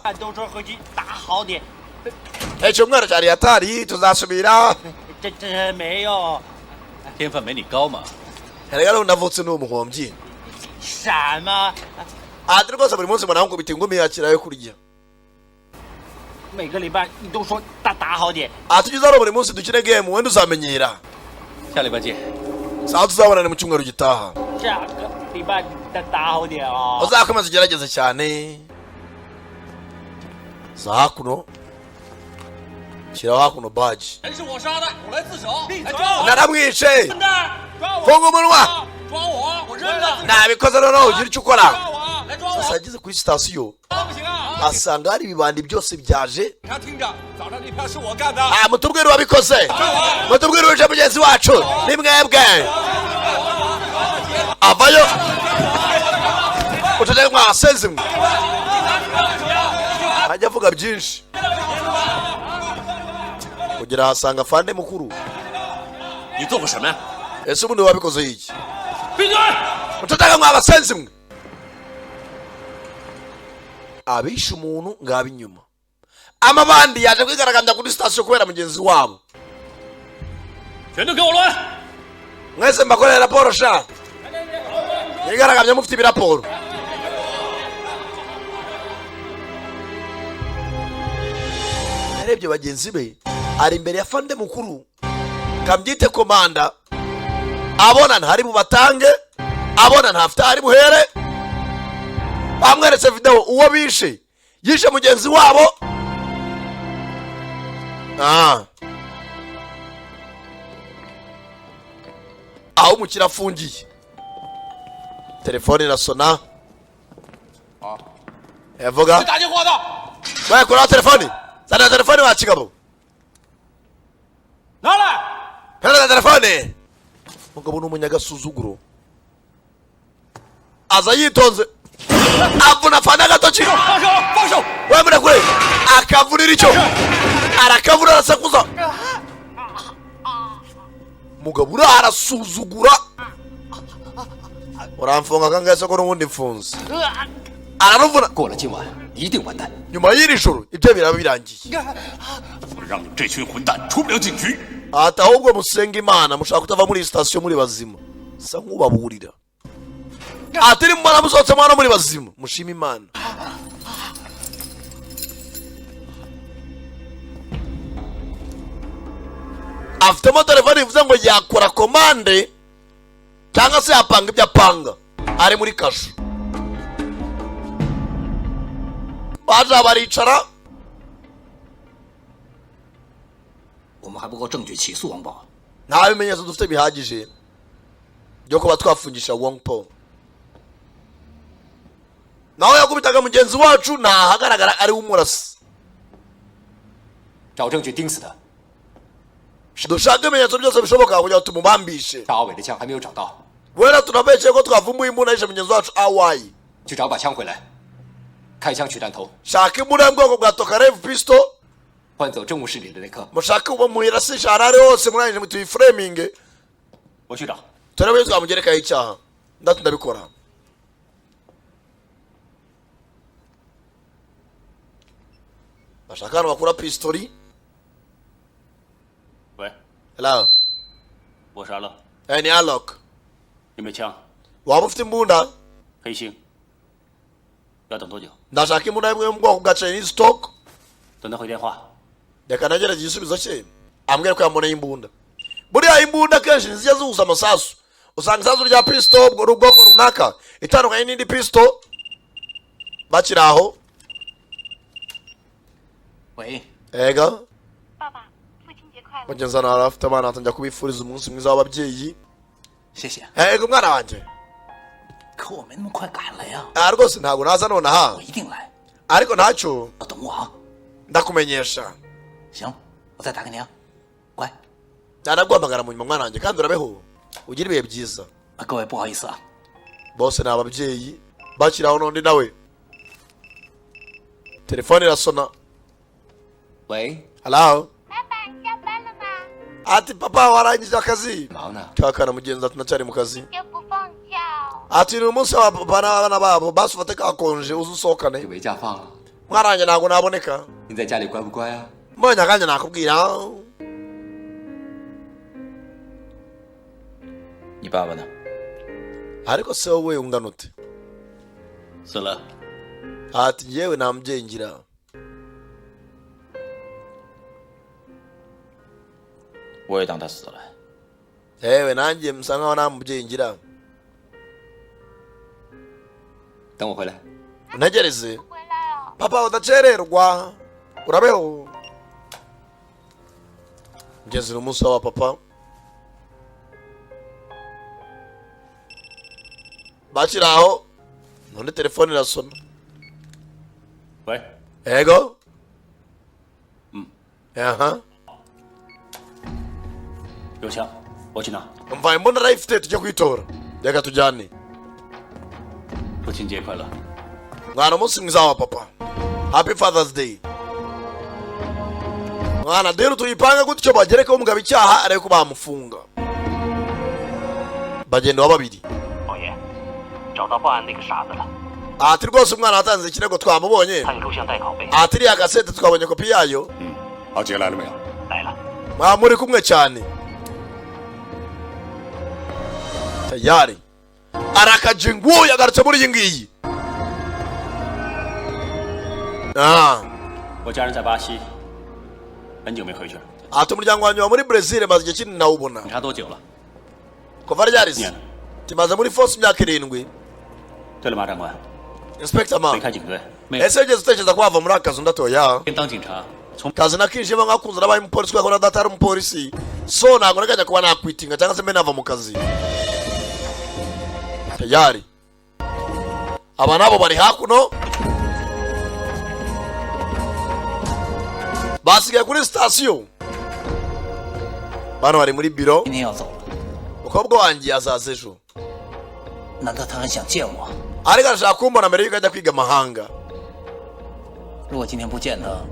Icyo mwana cyari yatari tuzasubira. 这没有，天分没你高嘛。 Rero navutse n'umuhombyi. 什么？ Ati rwose buri munsi mbona nkubita ingumi yakirayo kurya. 每个礼拜你都说打好点。 Ati ugize buri munsi dukine game wenda uzamenyera. 下礼拜见。 Sawa tuzabonana mu cyumweru gitaha. 下个礼拜打好点啊。 Uzakomeza ugerageze cyane. Za hakuno. Shyiraho hakuno badge. 人是我杀的，我来自首。闭嘴！ Naramwishe. 笨蛋！抓我！ Funga umunwa. 抓我！我真的。 Nabikoze noneho ugira icyo ukora. 抓我！来抓我！ Sasa ageze kuri sitasiyo 不行啊！ asanga hari ibibandi byose byaje. 他听着，早上那票是我干的。 Mutubwire wabikoze. Mutubwire uje mugenzi wacu. Ni mwebwe. Avayo. Utuje mwasenze mwe. Ajya avuga byinshi. Kugira hasanga fande mukuru. 你做过什么呀？ Ese ubundi wabikoze iki? 闭嘴！ Utataga mwabasenze mwe. Abishe umuntu ngaba inyuma. Amabandi yaje kwigaragambya kuri station kubera mugenzi wabo. 全都给我抡！ Mwese mbakorera raporo sha. Yigaragambya mufite ibiraporo. Yarebye bagenzi be ari imbere ya fande mukuru. Kambyite komanda. Abona ntari bubatange. Abona ntafite ari buhere. Bamweretse video uwo bishe. Yishe mugenzi wabo. Aho umukira afungiye. Telefone irasona. Yavuga. 打电话的。 Wewe kura telefoni. Sana telefoni wa kigabo. 拿来。 Hana telefoni. Mugabo n'umunyagasuzuguro. Aza yitonze. Avuna fana gatoki. 放手！放手！ Wewe muri kure. Akavurira icyo. Arakavura arasakuza. Mugabo arasuzugura. Uramfunga kangese ko n'ubundi mfunze. Araruvuna. 过了今晚一定完蛋。 Nyuma y'iri joro ibyo biraba birangiye. 我让你们这群混蛋出不了警局。 Ati ahubwo musenga Imana mushaka kutava muri station muri bazima. Sa nkubaburira. Ati ni mwana musotse mwana muri bazima mushima Imana. Afite telefone ivuze ngo yakora komande cyangwa se yapanga ibyo apanga ari muri kasho. Baje baricara. 我们还不够证据起诉王宝。 Nta bimenyetso dufite bihagije byo kuba twafungisha Wong Po. Nawe yakubitaga mugenzi wacu ntahagaragara ari umurasi. 找证据盯死他。 Dushaka ibimenyetso byose bishoboka kugira ngo tumubambishe. 大阿伟的枪还没有找到， Wera tunabeshye ko twavumbuye imbunda yishe mugenzi wacu Awai. 去找把枪回来，开枪取弹头， Shaka imbunda yo mu bwoko bwa Tokarev pistol. 换走政务室里的那颗。 Mushaka uba muhirasisha ahantu ari hose murangije mutuyiframing. 我去找。 Turebe twamugerekaho icyaha. Ndabikora. Bashaka hano bakura pistoli. 喂， Hello. 我是阿乐， Ni Alok. 有没有枪？ Waba ufite imbunda? 黑星。要等多久？ Ndashaka imbunda yo mu bwoko bwa Chinese stock. 等他回电话， reka nagerageza igisubizo cye ambwira ko yamboneye imbunda. Buriya imbunda kenshi ntizijya zihuza amasasu, usanga isasu rya pisto ubwo ubwoko runaka itandukanye n'indi pisto. Bakiri aho. 喂， Ega 爸爸，父亲节快乐！ mugenzi wawe afite abana atangira kubifuriza umunsi mwiza w'ababyeyi. 谢谢。 Ega umwana wanjye. 可我没那么快赶来呀， Rwose ntabwo naza nonaha 我一定来。 ariko ntacyo 要等我啊。 ndakumenyesha. 行，我再打给你啊。乖。 Nanaguhamagara mu nyuma mwana wanjye kandi urabeho ugira ibihe byiza. 各位不好意思啊。 Bose ni ababyeyi. Bakiri aho n'undi nawe. Telefone irasona. 喂， Hello. 爸爸，下班了吗？ Ati papa warangije akazi. 忙呢。 Kakana mugenzi ati nacyari mu kazi. 就不放假哦。 Ati ni umunsi wa papa n'abana babo basi ufate kakonje uze usohokane. 就没假放了。 Mwana wanjye ntabwo naboneka. 你在家里乖不乖啊？ Mbonye akanya nakubwira. 你爸爸呢？ Ariko se wowe ungana ute? 死了。 Ati yewe nta mubyeyi ngira. 我也当他死了。 Yewe nanjye musa nkaho nta mubyeyi ngira. 等我回来。 Ntegereze. 回来哦。 Papa udacererwa. Urabeho. Ngeze umunsi wa papa. Bakiri aho none telefone irasona. 喂， Ego. Aha. 有枪，我去拿。 Umva imbunda arayifite tujye kwitora. Reka tujyane. 父亲节快乐！ Mwana umunsi mwiza wa papa. Happy Father's Day. Mwana rero tuyipanga gutyo bagereka umugabo icyaha ariko bamufunga. Bagenda wa babiri. 老爷，找到报案那个傻子了， Ati rwose umwana watanze ikirego twamubonye. 他有录像带拷贝。 Ati iriya kasete twabonye kopi yayo. 豪杰来了没有？ 来了， Muri kumwe cyane. Tayari. Arakajingu yagarutse muri iyi ngiyi. 我家人在巴西，很久没回去了。 Ati umuryango wanjye wa muri Brazil maze igihe kinini nawubona. 你查多久了？ Kuva ryari se? 年了。 Timaze muri force imyaka 7. 对了，马长官， Inspector 没 ma. 开警队，没 Ese ugeze utekereza ko wava muri akazi ndatoya? 当警察，从 Kazi nakinjiyemo nkakunze nabaye umupolisi kubera ko na data ari umupolisi. So ntabwo nteganya kuba nakwitinga cyangwa se mbe nava mu kazi. Tayari. Aba nabo bari hakuno. Basigaye kuri sitasiyo. Bano bari muri biro. 今天要走了， Umukobwa wanjye azaza ejo. 难道他很想见我？ Ariko arashaka kumbona mbere yuko ajya kwiga amahanga. 如果今天不见他，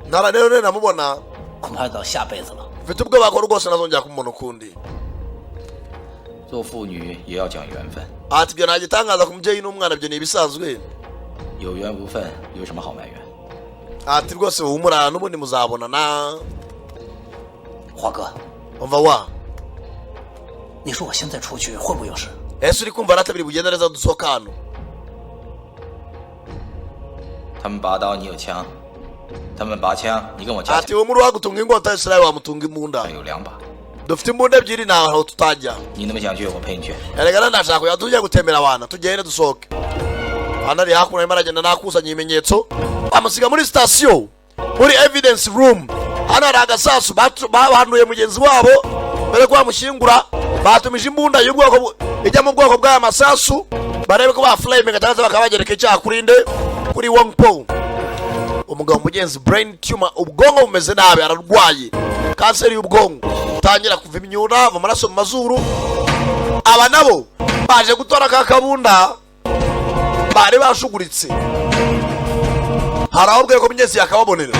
Ntara rero namubona. 恐怕到下辈子了。 Mfite ubwoba ko rwose nazongera kumubona ukundi. 做父女也要讲缘分， Ati ibyo nta gitangaza ku mubyeyi n'umwana byo ni ibisanzwe. 有缘无分，有什么好埋怨？ Ati rwose humura n'ubundi muzabonana. 华哥， Umva wa. 你说我现在出去会不会有事？ Ese uri kumva natabiri bugenda neza dusohoka hano? 他们拔刀，你有枪；他们拔枪，你跟我加 Ati 强。 uwo muri wagutunga ingota Israel wamutunga imbunda. 有2把， Dufite imbunda ebyiri naho tutajya. 你那么想去，我陪你去。 Erega ndashaka kujya tujya gutembera abana tugende dusohoke. Hano ari hakuno arimo aragenda nakusanya ibimenyetso. Bamusiga muri sitasiyo. Muri evidence room. Hano hari agasasu bahanuye mugenzi wabo. Mbere ko bamushyingura batumije imbunda y'ubwoko ijya mu bwoko bw'aya masasu. Barebe ko baflaminga cyangwa se bakabagereka icyaha kuri nde kuri Wong Po. Umugabo mugenzi brain tumor ubwonko bumeze nabi ararwaye. Kanseri y'ubwonko. Tangira kuva imyuna mu maraso mu mazuru. Aba nabo baje gutora ka kabunda bari bashuguritse. Hari aho ubweko mugenzi yakababonera.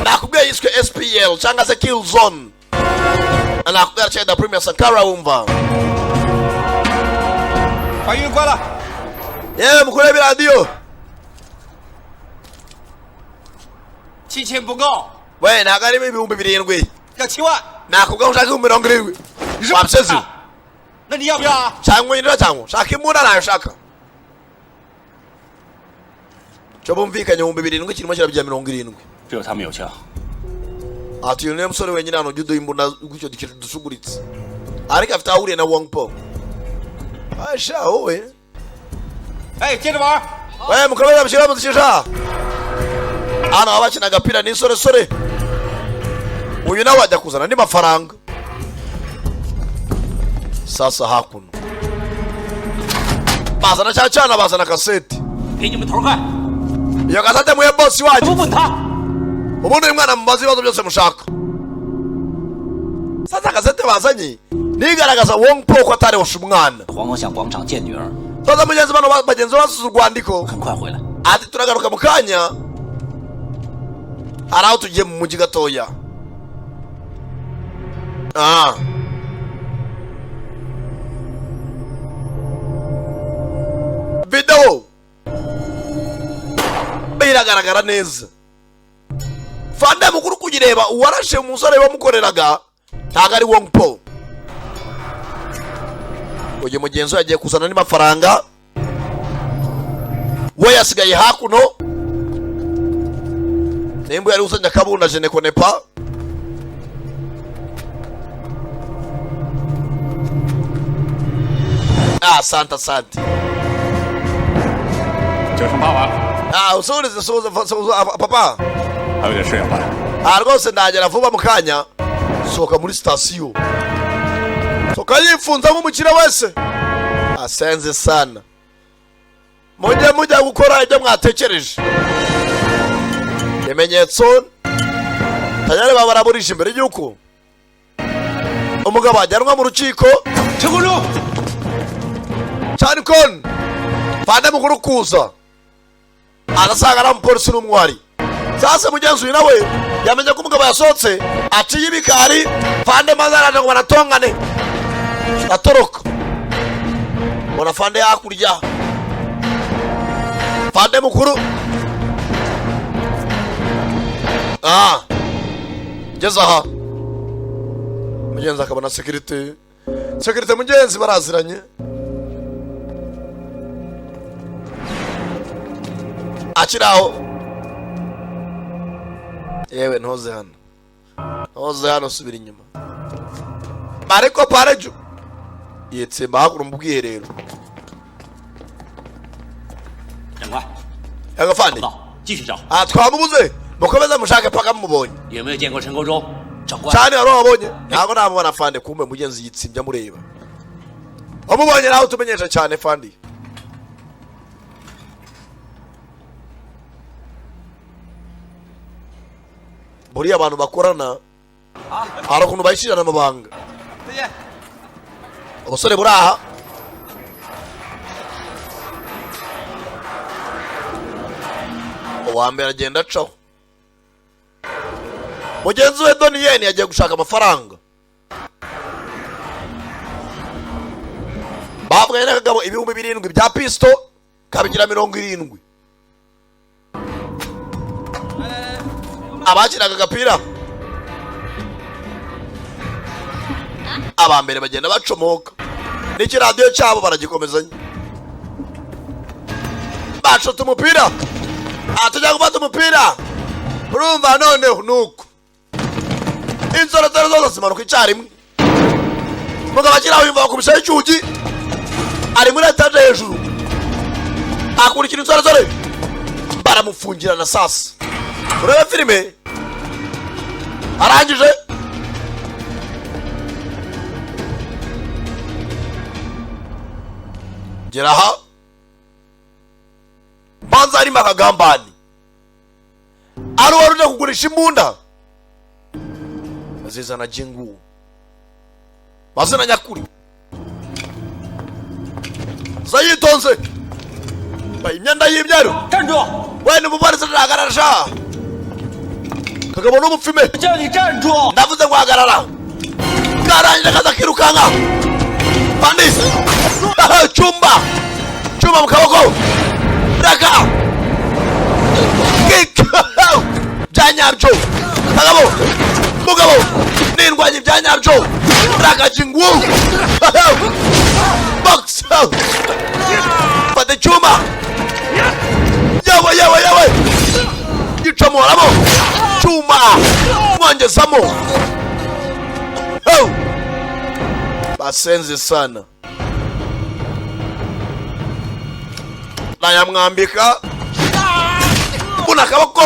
Nakubwiye yiswe SPL cyangwa se Kill Zone. Nakubwiye cyenda Premier Sankara wumva. 把音乐关了。 Yewe mukurebe radio. 7000不够， We ntago arimo ibihumbi 7. 要7万。 Nakubwiye ushaka 70,000. Wabsezi. 那你要不要啊？ Cyangwa indira cyangwa shaka imbunda nayo shaka. cyo bumvikanye mu 7 kirimo kirabya 70 只有他们有枪。 ati uyu musore wenyine hano judo imbunda gucyo dikira dusuguritse ariko afite ahuriye na Wang Po asha wowe 哎，接着玩。 wewe mukomeza mshira muzishisha hano abakina agapira ni sore uyu nawe ajya kuzana andi mafaranga sasa hakuno bazana cyacana bazana kaseti 给你们头看， iyo kasete muye boss 不 wacu 问他。 ubundi uyu mwana mubaze ibibazo byose mushaka sasa kasete bazanye nigaragaza Wong Po ko atari washa umwana 黄光向广场见女儿， sasa mugenzi bano bagenzi basuze urwandiko 很快回来。 ati turagaruka mu kanya hari aho tugiye mu mujyi gatoya video biragaragara neza fande mukuru kugireba uwarashe umusore bamukoreraga ntago ari Wong Po uyu mugenzi we yagiye kuzana n'amafaranga we yasigaye hakuno nimba yari usanya kabunda je ne connais pas santa 9成8完了， usubize papa 还有点事要办。 rwose ndagera vuba mu kanya sohoka muri sitasiyo sohoka yifunza nk'umukire wese asenze sana mujya gukora ibyo mwatekereje ibimenyetso tayari baba baraburisha imbere y'uko umugabo ajyanwa mu rukiko cyane kon fande mukuru kuza arasanga na umupolisi n'umwari sasa mugenzi nawe yamenye ko umugabo yasohotse aciye ibikari fande mazarana ngo baratongane atoroka bona fande yakurya fande mukuru ngeze aha mugenzi akabona sekirite mugenzi baraziranye akiraho yewe ntoze hano subira inyuma ariko parejo yitsemba hakuno mu bwiherero 长官， agafande 继续找， twamubuze mukomeze mushake paka mumubonye 有没有见过陈国忠？ 长官， cyane wari wabonye ntabwo namubona fande kumbe mugenzi yitsimbye amureba wamubonye nawe utumenyesha cyane fandi buriya abantu bakorana hari ukuntu bayishyirana amabanga ubusore buri aha uwa mbere agenda acaho mugenzi we doniyeni yagiye gushaka amafaranga bavuganye n'akagabo 7,000 bya pisto kabigira 70 abakinaga agapira abambere bagenda bacomoka n'ikiradiyo cyabo baragikomezanya bashota umupira tujya gufata umupira urumva noneho nuko inzorotero zose zimanuka icyarimwe mugabo akiraho yumva bakubishaho icyugi ari muri etaje hejuru akurikira inzorotero baramufungirana sasa urebe filime arangije gera aha banza harimo akagambani ari wari uje kugurisha imbunda bazizana jingu mazina nyakuri zayitonze imyenda y'ibyaro 站住！ we ni umuvarizi arahagarara kagabo n'umupfime 叫你站住！ ndavuze ngo hagarara bwarangije kaza kirukanka pandisi cyumba mu kaboko raka kick bya nyabyo kagabo mugabo n'indwanyi bya nyabyo raka jingu box fata cyuma yawe kumwerekezamo. Basenze sana. Nayamwambika kuna akaboko.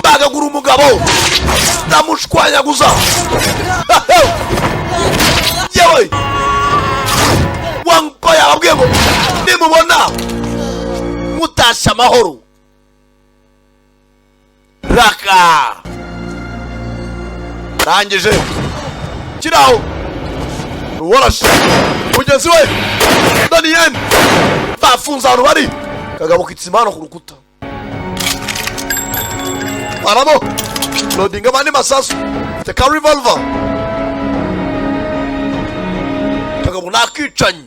Mbaga gura umugabo ndamushwanyaguza. Yewe Wangpo yababwiye ngo nimubona mutasha amahoro raka rangije kiraho ruwarashe mugenzi we Daniel bafunze abantu bari kagabo kitsimano ku rukuta aramo loading abandi masasu teka revolver kagabo nakicanye.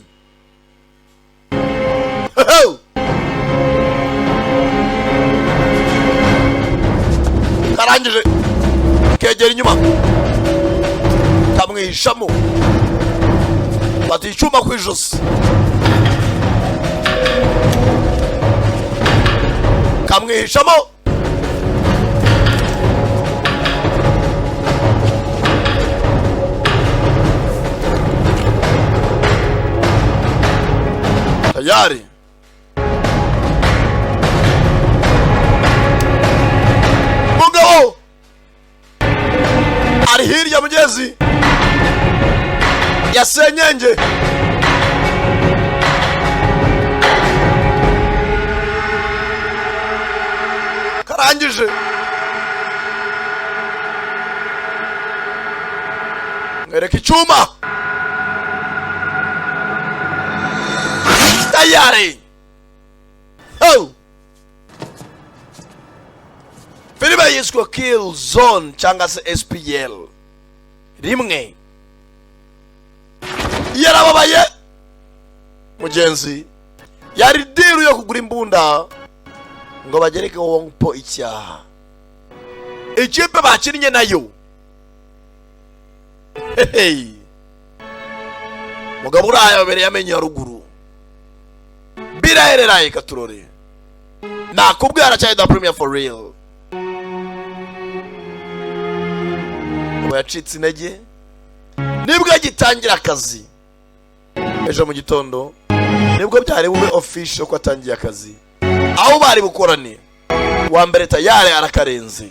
Karangije kegera inyuma kamwihishamo bati icyuma ku ijosi kamwihishamo tayari. Mugabo ari hirya mugezi yasenyenge karangije mwereka icyuma tayari. Filime yiswe Kill Zone cyangwa se SPL rimwe yarababaye mugenzi yari diru yo kugura imbunda ngo bagereke Wangpo icyaha. Ikipe bakinnye nayo mugabo urayabereye amenye haruguru birahereraye katurore nakubwira cyane da Premier for real. Yacitse intege nibwo agitangira akazi ejo mu gitondo nibwo byari bube official ko atangiye akazi aho bari bukorane wa mbere tayari arakarenze.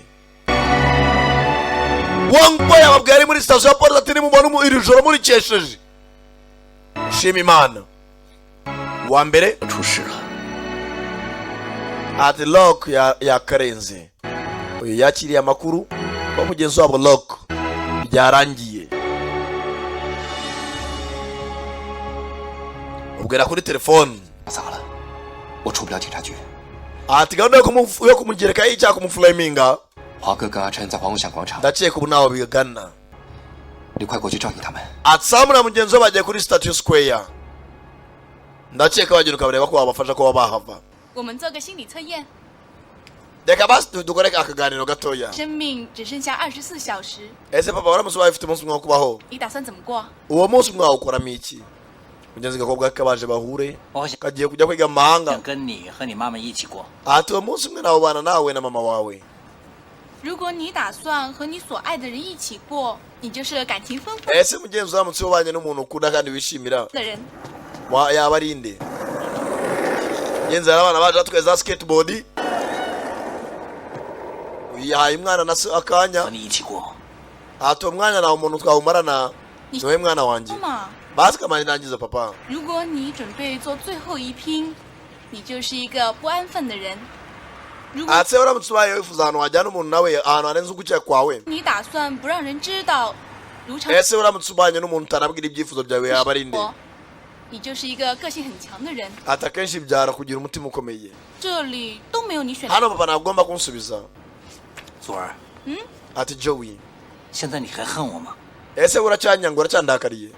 Wangpo yababwiye ari muri station ya polisi ati nimubona iri joro muri cyesheje shima Imana. Wa mbere ati lock yakarenze uyu yakiriye amakuru ko mugenzi wabo lock byarangiye. Ubwira kuri telefone ati gahunda yo kumugereka y'icyaha kumuflaminga ndakeka ubu nawe bigana ati Samu na mugenzi we bagiye kuri Statue Square ndakeka bagira ukabareba ko babafasha ko bahava. Deka basi dukore akaganiro gatoya. Ese papa waramusuba ifite umunsi umwe wo kubaho. Uwo munsi umwe ukora iki? Mugenzi gakobwa kabaje bahure kagiye kujya kwiga mahanga. Ati uwo munsi umwe nawo bana nawe na mama wawe. Ese mugenzi uramutse ubanye n'umuntu ukunda kandi wishimira yaba ari inde? Mugenzi arabana baje tweza skateboard yahaye umwana na akanya ati umwanya nawe umuntu twawumarana niwe mwana wanjye basi kamani nangiza papa. Ati uramutse ubaye wifuza ahantu wajyana umuntu nawe ahantu harenze ugucye kwawe. Ese uramutse ubanye n'umuntu utanabwira ibyifuzo byawe yaba ari inde? Ati akenshi byara kugira umutima ukomeye. Hano papa nagomba kunsubiza. Ati Joey ese uracyanyanga uracyandakariye?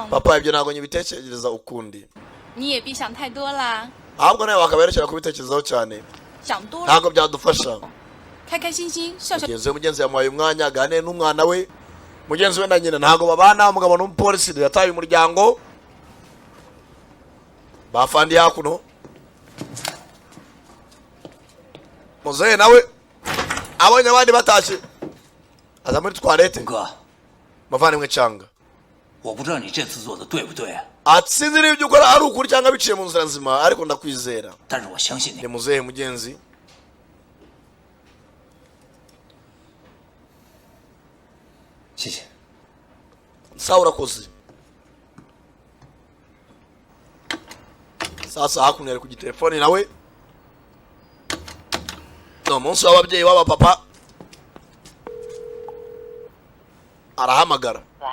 Papa ibyo ntabwo nyibitekereza ukundi. Ahubwo nawe wakaberekera kubitekerezaho cyane ntabwo byadufasha. Mugenzi yamuhaye umwanya aganire n'umwana we. Mugenzi we na nyina ntabwo babana. Umugabo n'umupolisi yataye umuryango bafandiye hakuno muzehe nawe abonye abandi batashye aza muri toilette. 哥， muvandimwe Changa 我不知道你这次做的对不对， ati sinzi niba ibyo ukora ari ukuri cyangwa biciye mu nzira nzima ariko ndakwizera. 但是我相信 ni 你。 muzehe mugenzi. 谢谢。 sawa urakoze. Sasa hakuno yari ku gitelefoni nawe no munsi w'ababyeyi w'aba papa arahamagara. 喂，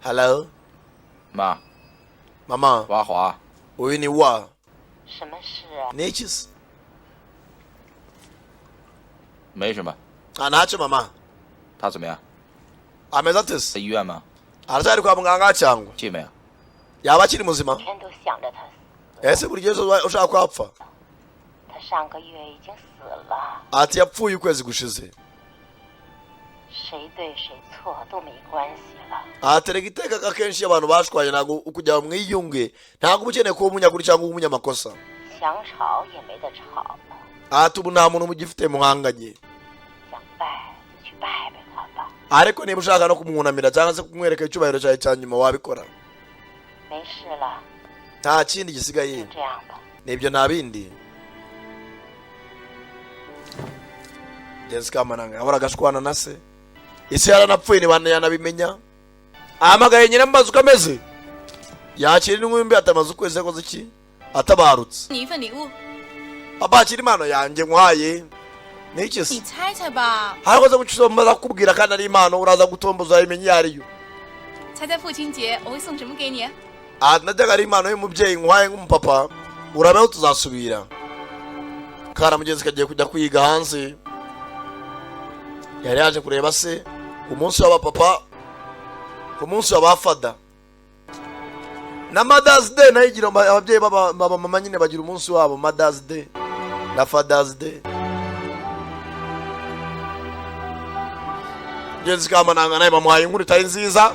hello 妈， mama 阿华， uyu ni wa 什么事啊？ niki se? 没什么。 ntacyo mama. 他怎么样？ ameze ate se? 在医院吗？ aracyari kwa muganga cyangwa 进没有？ yaba akiri muzima? 天都想着他死， ese buri gihe ushaka ko apfa? 他上个月已经死了， ati yapfuye ukwezi gushize. 谁对谁错都没关系了。 aterega iteka ko akenshi abantu bashwanye ntabwo kugira ngo mwiyunge ntabwo uba ukeneye kuba umunyakuri cyangwa umunyamakosa. 想吵也没得吵了， ati ubu nta muntu mugifite muhanganye. 想拜就去拜拜他吧。 ariko niba ushaka no kumwunamira cyangwa se kumwereka icyubahiro cyawe cya nyuma wabikora. 没事了， nta kindi gisigaye 就这样吧。 nibyo nta bindi. Jessica Mananga ahora agashwana na se. isi yaranapfuye ni yanabimenya. ahamagaye nyina mbaza uko ameze. yakira n'inkumbi atamaze ukwezi yakoze iki atabarutse. 你一份礼物， papa akira impano yanjye nkwaye. niki 你 se? 猜猜吧， harakoze gucombaza kukubwira kandi ari impano uraza gutomboza imenya iyo ariyo. 猜猜父亲节我会送什么给你？ najyaga ari impano y'umubyeyi nkwaye nk'umupapa urabeho tuzasubira. kara mugenzi kagiye kujya kwiga hanze. yari yaje kureba se ku munsi w'abapapa ku munsi w'abafada na Mother's Day nayo igira ababyeyi baba mama nyine bagira umunsi wabo Mother's Day na Father's Day. Jenzi kama nanga naye bamuhaye inkuru itari nziza.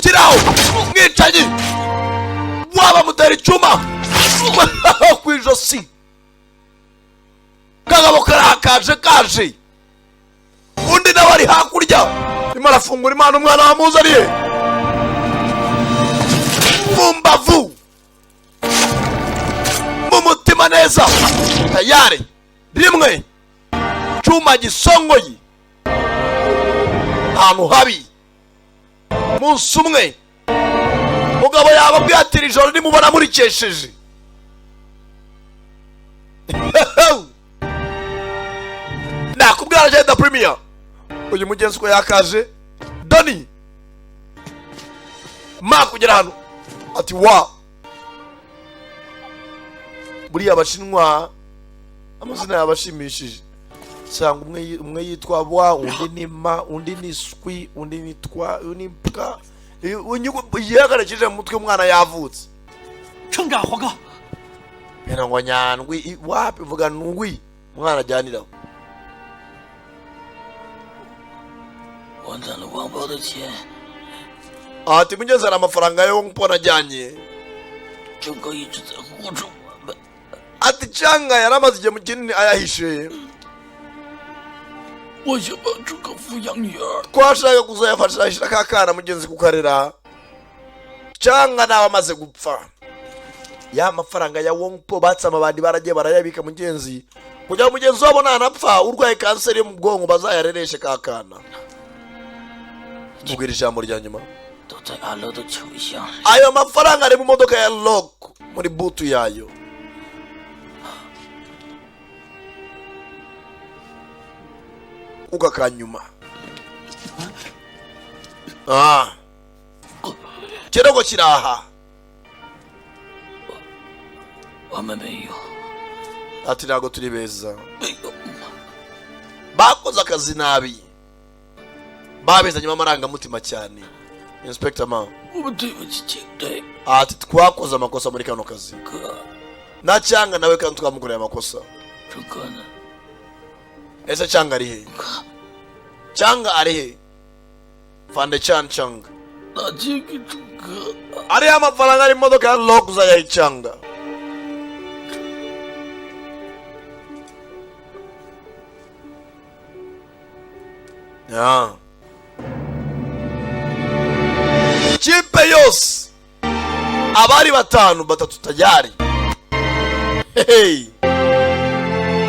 Kiraho mwicanyi waba mutera icyuma ku ijosi. kagabo karakaje undi nawe ari hakurya arimo arafungura impano umwana wamuzaniye mu mbavu mu mutima neza tayari rimwe cyuma gisongoye ahantu habi. umunsi umwe mugabo yaba bwatira ijoro nimubona murikesheje. nakubwira Jenda Premier uyu mugenzi ko yakaje Dani ma kugera hano ati wa buriya abashinwa amazina yabashimishije. cyangwa umwe yitwa wa undi ni ma undi ni swi undi ni twa undi ni pka yagarekeje mu mutwe umwana yavutse. 撑着黄哥， Pena ngo nyandwi wapi vuga nungwi umwana ajyaniraho. 完蛋了，王宝的钱， ati mugenzi ari amafaranga yo mpona ajyanye. 郑哥一直在护着我们。 ati Changa yaramaze igihe mu kinini ayahishe. 我想帮郑哥抚养女儿。 twashaka kuzayafashisha kakana mugenzi kukarera. Changa nawe amaze gupfa. ya mafaranga ya Wongpo batsama abandi baragiye barayabika mugenzi kugira mugenzi wabo nanapfa urwaye kanseri yo mu bwonko bazayarereshe kakana. mubwira ijambo rya nyuma. 都在阿乐的球箱。 ayo mafaranga ari mu modoka ya Lock muri butu yayo. ukakanyuma kirego kiraha. 我们没有， ati ntabwo turi beza 没有。 bakoze akazi nabi babizanyemo amarangamutima cyane. Inspector Ma 我们对不起警队， ati twakoze amakosa muri kano kazi. 哥， na Changa nawe kandi twamukoreye amakosa. 郑哥呢？ ese Changa ari he? Changa ari he? Fande Changa 拿钱给郑哥。 ariya amafaranga ari mu modoka ya Lock uzayaha Changa. kipe yose abari batatu tayari. Hey.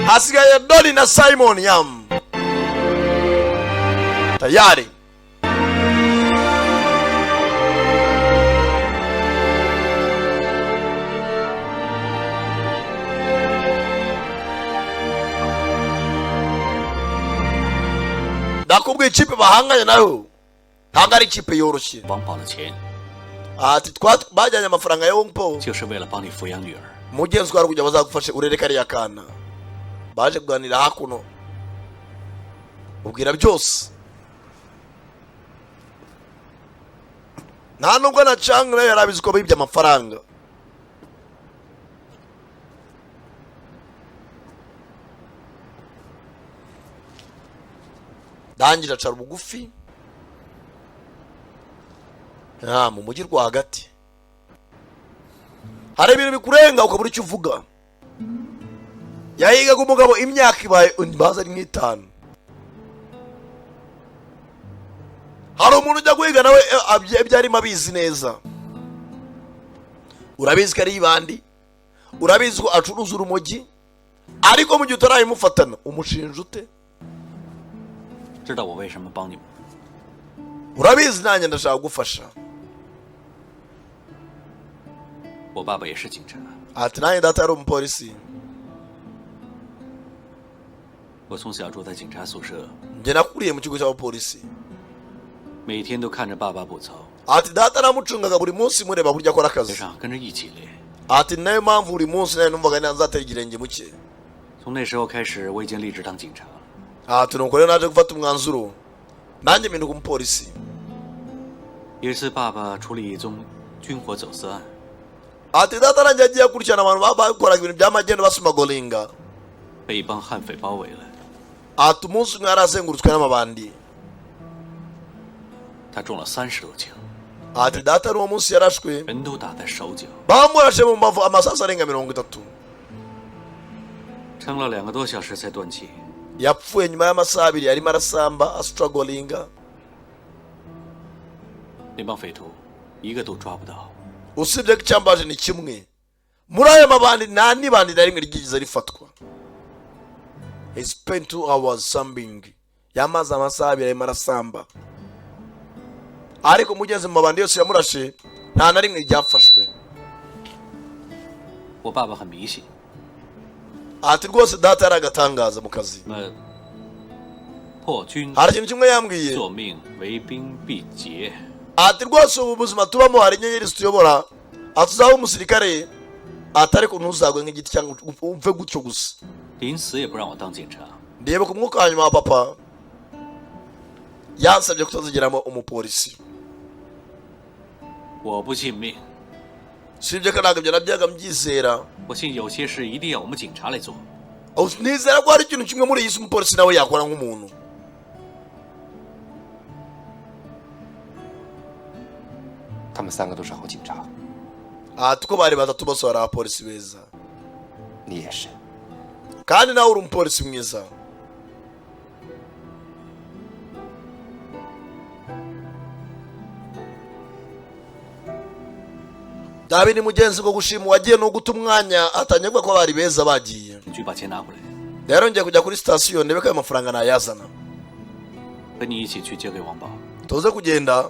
Hasigaye Doli na Simon Yam tayari. Ndakubwiye ikipe bahanganye nayo ntabwo ari ikipe yoroshye. Ati bajyanye amafaranga ya Wong Po mugenzi wawe kugira bazagufashe urere kariya kana. Baje kuganira hakuno ubwira byose. Nta nubwo na Chang nayo yarabizi ko bibye amafaranga. Dangira acara bugufi mu mujyi rwagati. Hari ibintu bikurenga ukabura icyo uvuga. Yahigaga umugabo imyaka ibaye baza ari 5. Hari umuntu ujya guhiga nawe byarimo abizi neza. Urabizi ko ari ibandi, urabizi ko acuruza urumogi, ariko mu gihe utarayimufatana umushinja ute? Urabizi nanjye ndashaka gufasha. Ati nanjye data yari umupolisi. Njye nakuriye mu kigo cy'abapolisi. Ati data namucungaga buri munsi mureba burya akora akazi. Ati nayo mpamvu buri munsi nayo numvaga nzatera ikirenge mu cye. Ati nuko rero naje gufata umwanzuro nanjye mpinduka umupolisi. Ati data nanjye agiye akurikirana abantu bakoraga ibintu by'amagendo basumagolinga. Ati umunsi umwe yarazengurutswe n'amabandi. Ati data n'uwo munsi yarashwe bamurashe mu mbavu amasasu arenga 30. Yapfuye nyuma y'amasaha 2 arimo arasamba astrugglinga. Usibye ko icyambaje ni kimwe muri ayo mabandi nta nibandi na rimwe ryigize rifatwa. He spent 2 hours sambing. Yamaze amasaha 2 arimo arasamba, ariko mugenzi mu mabandi yose yamurashe nta na rimwe ryafashwe. Ati rwose data yari agatangaza mu kazi. Hari ikintu kimwe yambwiye. Ati rwose ubu buzima tubamo hari inyenyeri zituyobora. Ati uzaba umusirikare atari ko ntuzagwe nk'igiti cyangwa umve gutyo gusa. Ndebe ku mwuka hanyuma wa papa yansabye kutazigeramo umupolisi. Sibyo ko ntabwo ibyo nabyaga mbyizera. Nizera ko hari ikintu kimwe muri iyi si umupolisi nawe yakora nk'umuntu. Ati ko bari batatu bose bari abapolisi beza. Kandi nawe uri umupolisi mwiza. Dabi ni mugenzi ko gushima wagiye no guta umwanya atanyegwa ko bari beza bagiye. Rero ngiye kujya kuri station ndebe ko amafaranga nayazana. Tuze kugenda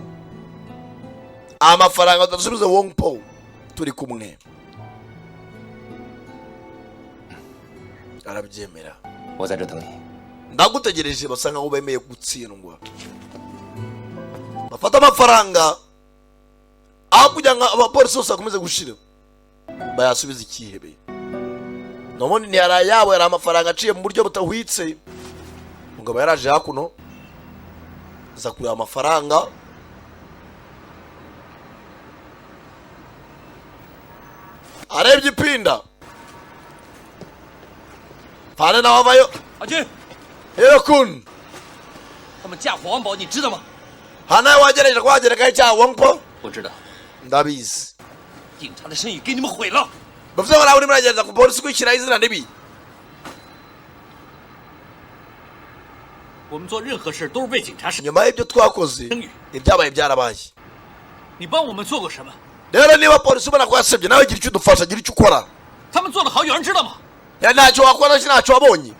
amafaranga tasubize Wong Po turi kumwe. Arabyemera. Ndagutegereje basanga ngo bemeye gutsindwa. Bafata amafaranga aho kugira ngo abapolisi bose bakomeze gushira bayasubiza ikihebe. None ni yara yabo yari amafaranga aciye mu buryo butahwitse. Ngo yaraje hakuno za kuri amafaranga arebye ipinda Fane na wavayo. 阿军， Hero kun 他们嫁祸王宝，你知道吗？ hana wagerageje kwagera kai cya Wong Po. 我知道， Ndabizi. 警察的声誉给你们毁了。 Bavuze ngo nawe uri muragereza ku polisi kwishyira izina ribi. 我们做任何事都是为警察使。 nyuma y'ibyo twakoze ibyabaye byarabaye. 你帮我们做过什么？ rero niba polisi ubona ko yasebye nawe gira icyo udufasha, gira icyo ukora. 他们做得好，有人知道吗？ ntacyo wakora ntacyo wabonye.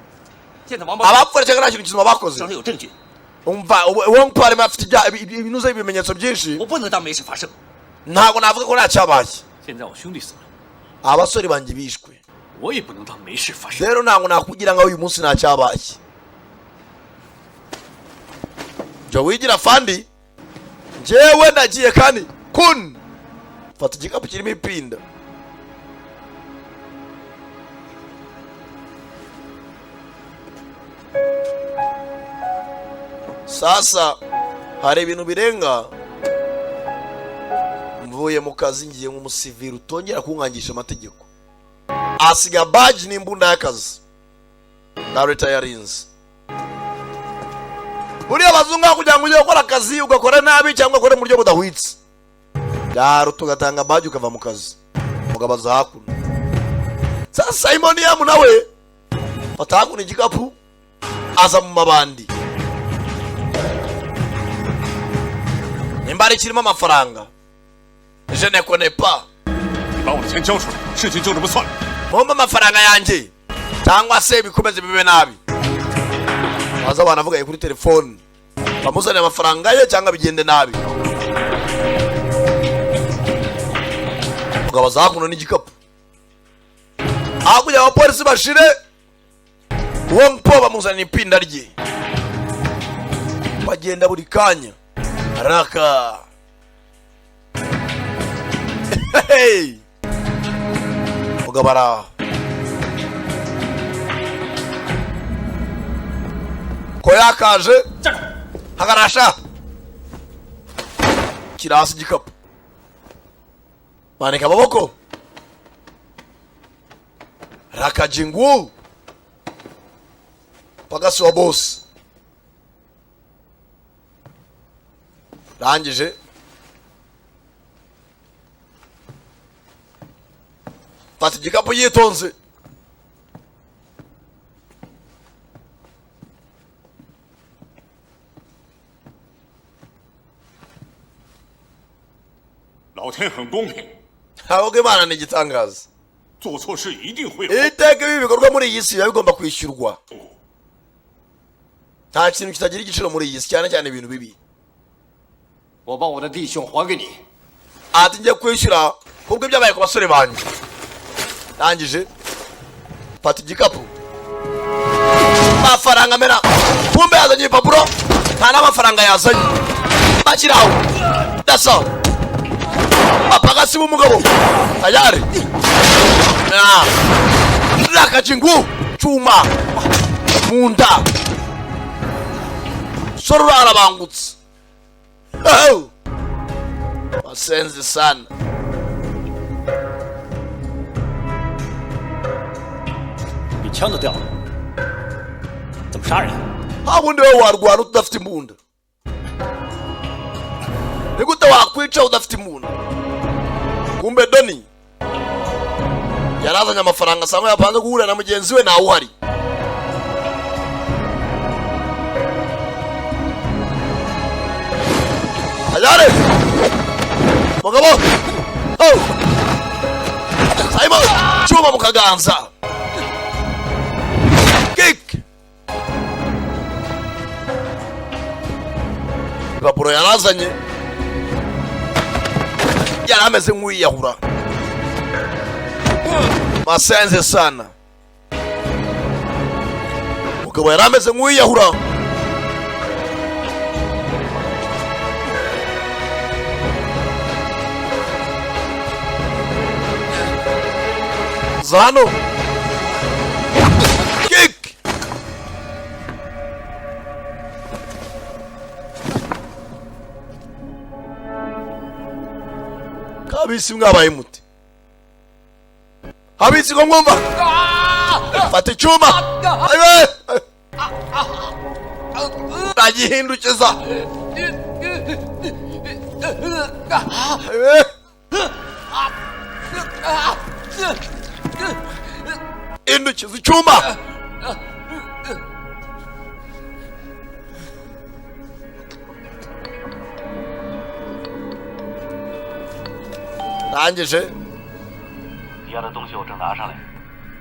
现在王宝 abapfuye cyangwa nta kintu kizima bakoze. 手上有证据， umva uwo mparema afite ibinuza ibimenyetso byinshi. 我不能当没事发生。 ntabwo navuga ko nta cyabaye. 现在我兄弟死了， abasore banjye bishwe. 我也不能当没事发生。 rero ntabwo nakugira ngo uyu munsi nta cyabaye. jya wigira fandi, njyewe nagiye kandi kun fata igikapu kirimo ipinda. Sasa hari ibintu birenga, mvuye mu kazi ngiye nk'umusivili utongera kunkangisha amategeko. Asiga badge n'imbunda y'akazi na leta yarinze. Buriya bazunga kugira ngo ujye gukora akazi ugakora nabi cyangwa ukore mu buryo budahwitse, byaro tugatanga badge ukava mu kazi mugabaza hakuno. Sasa Simonium nawe fata hakuno igikapu aza mu mabandi. Nimbari kirimo amafaranga. Je ne connais pas. 你把我的钱交出来，事情就这么算了。 Mumba amafaranga yanjye cyangwa se bikomeze bibe nabi. Baza banavuga kuri telefone bamuzane amafaranga ye cyangwa bigende nabi. Ugabaza hakuno n'igikapu. Hakurya abapolisi bashire uwo mpo bamuzana ipinda rye. Bagenda buri kanya. Raka. Hey. Ugabara. Koyakaje. Hagarasha. Kirasi igikapu. Manika amaboko. Rakajingu. Pagasi wa boss. Rangije. Fata igikapu yitonze.老天很公平， Ahubwo Imana ni igitangaza. 做错事一定会。 Iteka ibi bikorwa muri iyi si biba bigomba kwishyurwa. Nta kintu kitagira igiciro muri iyi si, cyane cyane ibintu bibi. 我把我的弟兄还给你。 Ati ngiye kwishyura kubwo ibyabaye ku basore banjye. Rangije fata igikapu. Amafaranga mera. Kumbe yazanye ibipapuro. Nta n'amafaranga yazanye. Bakiraho. Dasa. Apagasi b'umugabo. Tayari. Rakajingu. Chuma. Munda. Sorora arabangutse. Oh. Wasenze sana.你枪都掉了，怎么杀人？ Habundi wewe warwana udafite imbunda. Nigute wakwica udafite imbunda? Kumbe Doni yarazanye amafaranga asanga yapanze guhura na mugenzi we nawe uhari. Ayare mugabo. Oh Simon chuma mu kaganza. Kick. Ibapuro yarazanye yari ameze nk'uwiyahura. Masenze sana. Mugabo yari ameze nk'uwiyahura. Zano. Kick. Kabisi mwabaye muti. Habisi ko mwumva. Fata icyuma. Ayiwe. Agihindukiza. Ayiwe. Indukiza icyuma. rangije 你要的东西我正拿上来。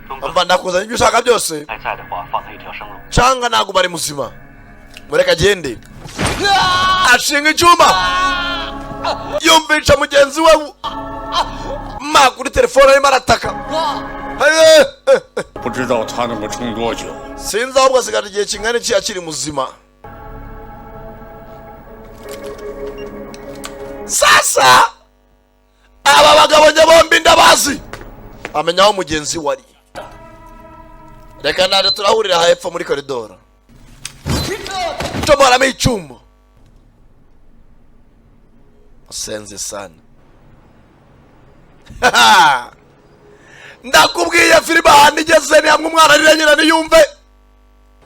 中哥， umva ndakuzanye ibyo ushaka byose 还在的话，放他一条生路。 cyangwa ntabwo bari muzima mureka agende ashinga icyuma yumvisha mugenzi we ma kuri telefone arimo arataka 不知道他能够撑多久。 sinzi ahubwo asigaje igihe kingana iki akiri muzima. Sasa aba bagabo njye bombi ndabazi amenya aho mugenzi wari. Reka naje turahurira hepfo muri koridoro tomoramo icyuma senze sana. Ndakubwiye filime ahantu igeze ni hamwe umwana arira nyina niyumve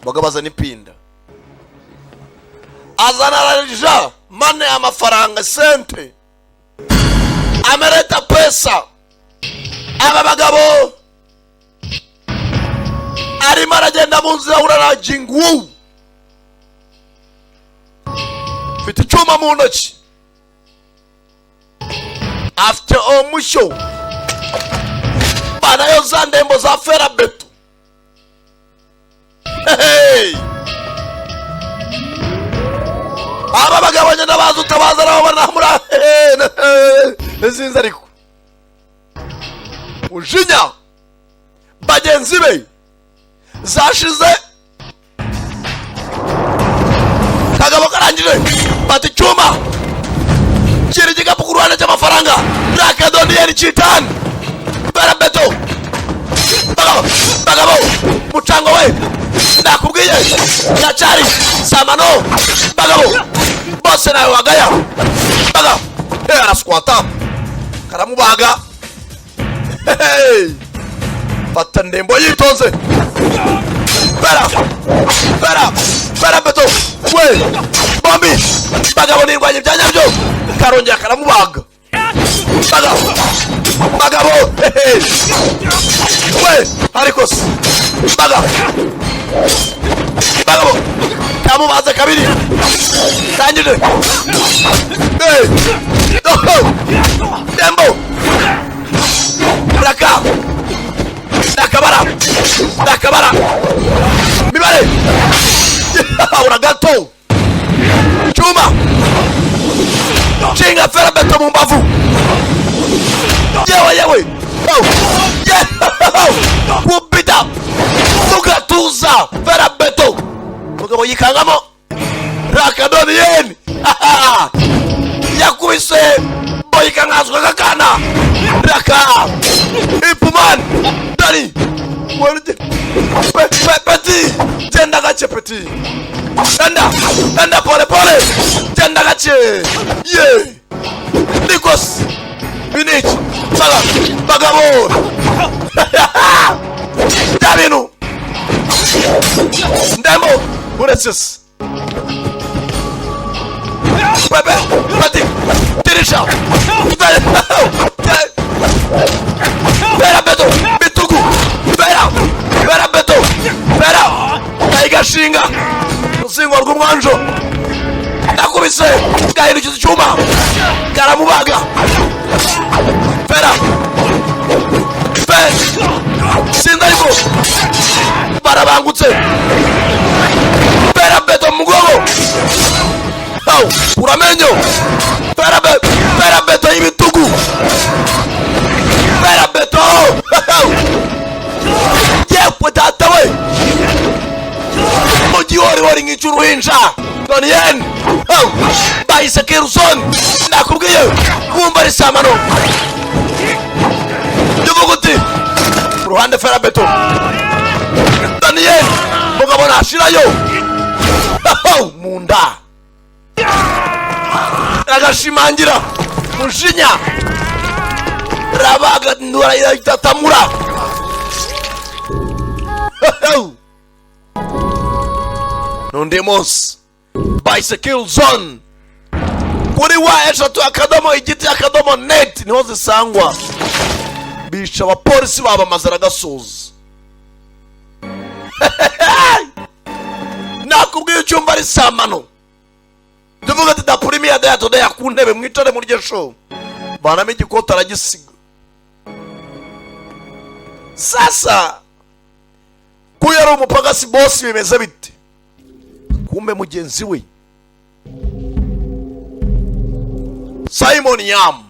baga bazana ipinda azanararija mane amafaranga sente ameleta pesa. Aba bagabo arimo aragenda mu nzira urara jingu fite icyuma mu ntoki afite omusho banayo za ndembo za ferabeto. Hey! Aba bagabo nyine baza utabaza nabo banamura sinzi ariko ujinya bagenzi be zashize kagabo karangije bati icyuma kiri igikapu ku ruhande cy'amafaranga nakadoniyeri cyitani barabeto bagabo mucango we nakubwiye cyacari samano bagabo bose nawe wagaya bagabo araskwata karamubaga. Fata ndembo yitonze bera beto we bombi bagabo nirwanye ibyanya byo karongera karamubaga bagabo we ariko bagabo kamubaze kabiri tangije dembo raka nakabara mibare ura gato chuma chinga ferabeto mu mbavu yewe kubita mugatuza ferabeto mugabo yikangamo rakadoni yeni yakubise boyikangazwa kakana raka ipuman dani Petit, tenda gache petit. Tenda pole tenda gache. Yeah. Nikos. Minich. Bagabo. Daminu. Ndemo. Uresis. Pepe. Petit. Tirisha. Pera beto. Bitugu. Pera beto. Pera. Kaiga shinga. Usingo rw'umwanjo. Nakubise. Gahindukiza icyuma. Karamubaga. Pera. Sindariko. Barabangutse. Pera beto mugogo. Uramenyo. Pera beto y'ibitugu. Pera beto. Yewe data we. Mugiwori nk'icyuruhinja. Donien. Bahise Kirson. Nakubwiye. Wumva ari samano. Yuvuguti. Ruhande Fera beto. Donien. Mugabo nashirayo. Munda. Agashimangira. Mushinya. Rabaga ndura itatamura. Nondemos Bicycle Zone kuri wa eshatu akadomo igiti akadomo net niho zisangwa bisha abapolisi babamazara gasoza. Nakubwiye icyumba ari samano tuvuga ati da premier day today akuntebe mwitare muri show vanamo igikoti aragisiga. Sasa ko yari umupagasi bosi bimeze bite? Kumbe mugenzi we Simon Yam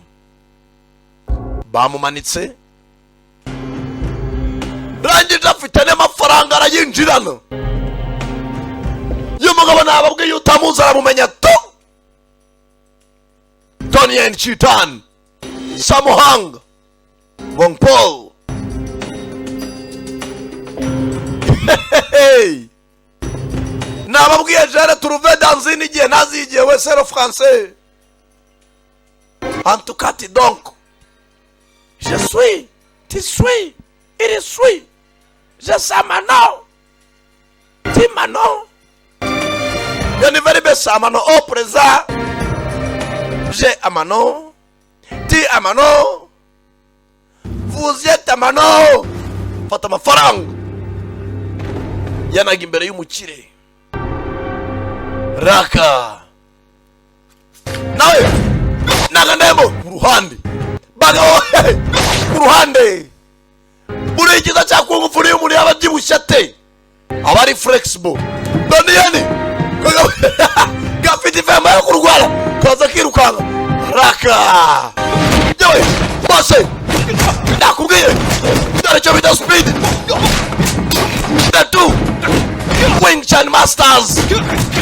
bamumanitse, rangije afite n'amafaranga arayinjirana. Iyo mugabo nababwiye utamuzi aramumenya to. Donnie Chitan, Samuhang, Wong Paul. Nababwiye jere trouver dans une igihe nazigiye we c'est le français. En tout cas, donc, je suis, tu suis, il suis, je sais Manon, tu Manon. Je ne vais pas Manon au présent. J'ai à Manon, tu à Manon, vous êtes à Manon. Fatama Farang, Yana Gimbere Yumuchire, Raka. Nawe Naganemo Uruhande Bagao Uruhande Burikiza cyakungu furi muri ababyibushate abari flexible Daniel gafite fema yo kurwara kaza kirukanga Raka Yewe bose nakubwiye dore cyo bita speed the two Wing Chun Masters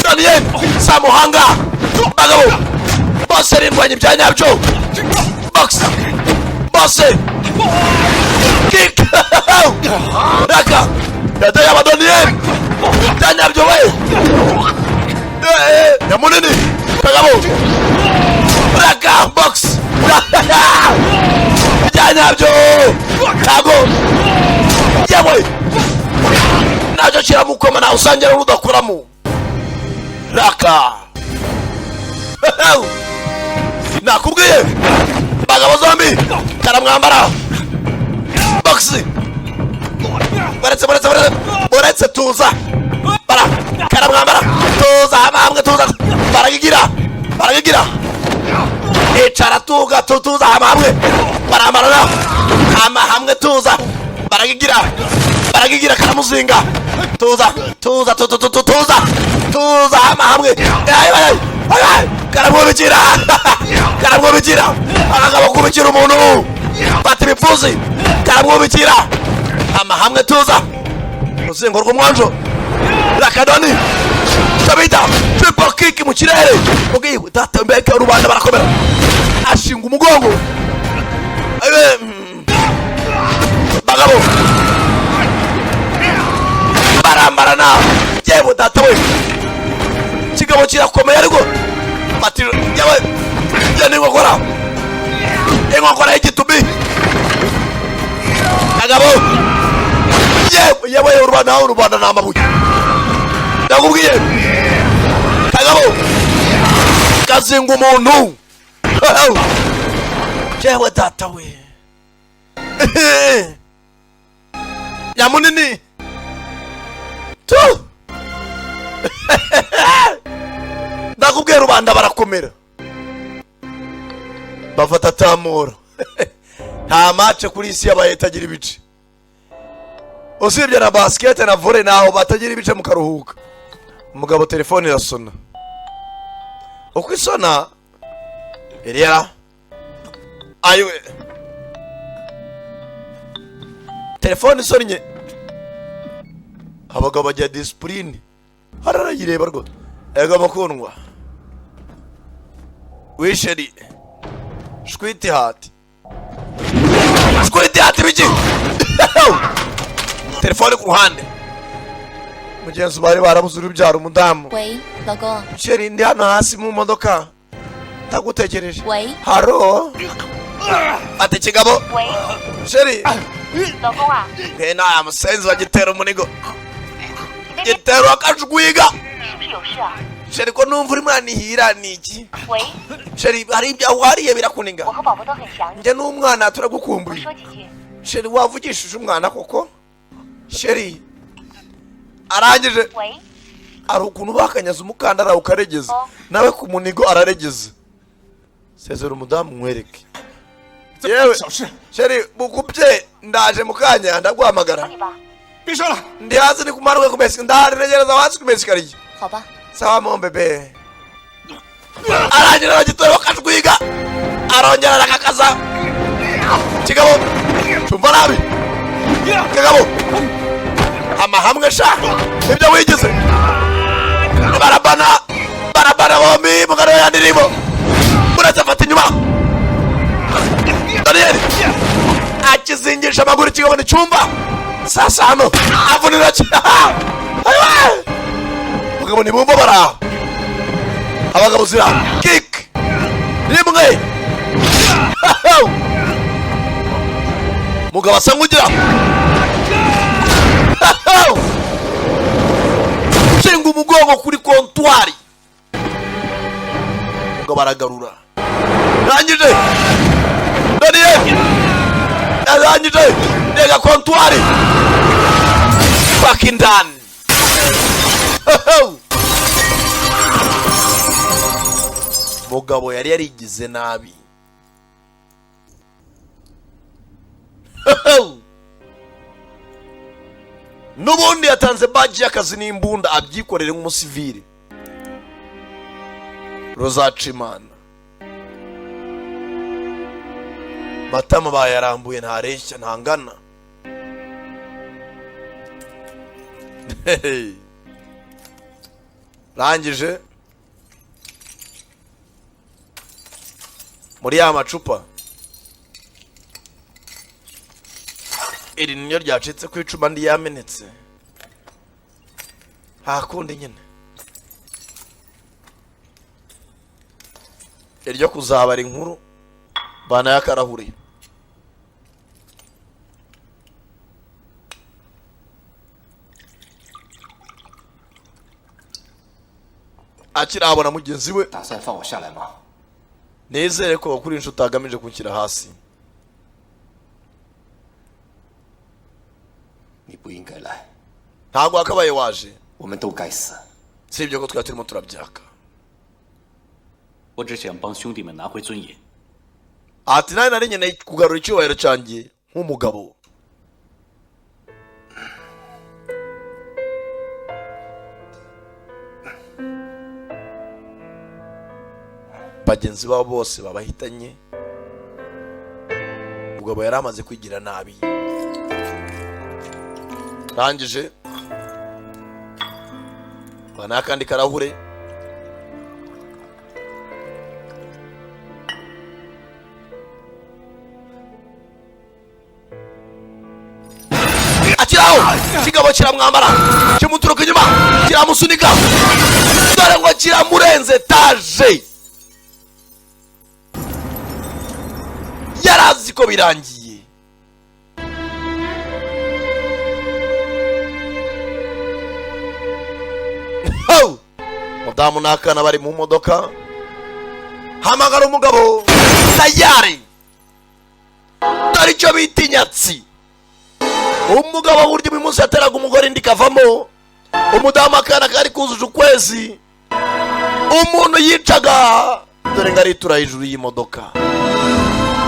Daniel Samuhanga Bagao Bosse rindwanya ibyanyabyo box bosse kick Raka yada y'abadoniye ibyanyabyo we yamunini kagabo Raka box ibyanyabyo kago yewe nacyo kiramukoma nawe usangira n'udakoramo Raka nakubwiye bagabo zombi karamwambara boxi baretse tuza bara karamwambara tuza hamwe tuza baragigira icara tuza hamwe barambarana hamwe tuza baragigira karamuzinga tuza hamwe karamwubikira akagabo kubikira umuntu fata ibipfuzi karamwubikira hamwe tuza uruzingo rw'umwanjo Rakadoni tabita triple kick mu kirere ubwiye datembeka rubanda barakomera ashinga umugongo bagabo barambarana yewe datawe kigabo kirakomeye ariko matiro yawe ingokora y'igitubi agabo yewe urubanda n'amabuye ndakubwiye kagabo kazinga umuntu yewe datawe nyamunini tu ndakubwiye rubanda barakomera bafata tamura nta match kuri isi yabaye itagira ibice usibye na basket na volley naho batagira ibice mu karuhuka. Umugabo telefone irasona uko isona Eliya ayiwe telefone isonnye abagabo bajya discipline hararayireba rwo ega makundwa wisheri Squidty hati biki telefone ku ruhande mugenzi bari barabuze urubyaro umudamu Wei, lago. Sheri ndi hano hasi mu modoka tagutekereje Wei. Haro ate kigabo Wei. Sheri 老公啊， Hena musenzi wa gitero munigo gitero akajwiga 是不是有事啊？ Sheri ko numva uri mwanihira niki 喂， Sheri hari ibya wariye birakuninga 我和宝宝都很想你， nje n'umwana 我 turagukumbuye 说几句。 Sheri wavugishije umwana koko Sheri arangije 喂， ari ukuntu bakanyaza umukandara ukaregeza nawe ku munigo araregeza sezera umudamu mwereke yewe sheri bukubye ndaje mukanya ndaguhamagara 别说了， ndi hasi ni kumanuka kumesi ndaregereza hasi kumesi kariye 好吧。 sawa mon bebe arangira bagitoye bakajwiga arongera arakakaza kigabo tumva nabi kigabo amahamwe sha ibyo wigize barabana bombi mugaro yandirimo murazafata inyuma Daniel akizingisha amaguru kigabo ni cyumba sasa hano avunira mugabo ni bumva bara abagabo zira kick rimwe mugabo asa nkugira shinga umugongo kuri kontwari mugabo aragarura rangije Daniel arangije ndega kontwari fucking done mugabo yari yarigize nabi n'ubundi yatanze baji y'akazi n'imbunda abyikorere nk'umusivili Rozacimana matama bayarambuye ntareshya ntangana rangije muri ya macupa iri niyo ryacitse ku icuma ndi yamenetse hakundi nyine iryo kuzabara inkuru bana yakarahuri akirabona mugenzi we 打算放我下来吗？ nezere ko kuri inshuti agamije kunshyira hasi 你不应该来， ntabwo wakabaye waje 我们都该死。 si ibyo ko twari turimo turabyaka 我只想帮兄弟们拿回尊严。 ati nawe nari nkeneye kugarura icyubahiro cyanjye nk'umugabo bagenzi babo bose babahitanye umugabo yari amaze kwigira nabi rangije bana akandi karahure akiraho kigabo kiramwambara kimuturuka inyuma kiramusunika dore ngo kiramurenze taje yarazi ko birangiye mudamu n'akana bari mu modoka hamagara umugabo tayari dore icyo bita inyatsi umugabo burya uyu munsi yateraga umugore indi kavamo umudamu akana kari kuzuje ukwezi umuntu yicaga dore ngo aritura hejuru y'imodoka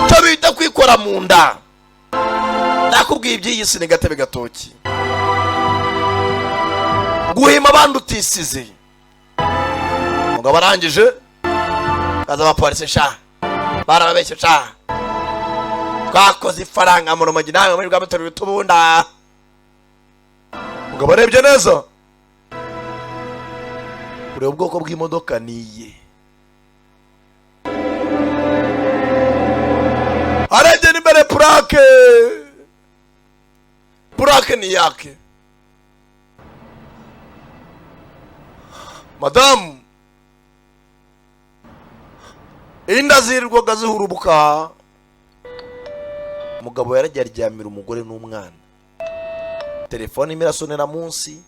cyo bita kwikora mu nda nakubwiye iby'iyi si ni gatebe gatoki guhima abandi utisize umugabo arangije kaza abapolisi sha barababeshye sha twakoze ifaranga mu rumogi nawe muri rwa muterura utubunda umugabo arebye neza ureba ubwoko bw'imodoka niye arebye n'imbere purake ni yake madamu inda zirirwaga zihurubuka umugabo yaragiye aryamira umugore n'umwana telefone imwe irasonera munsi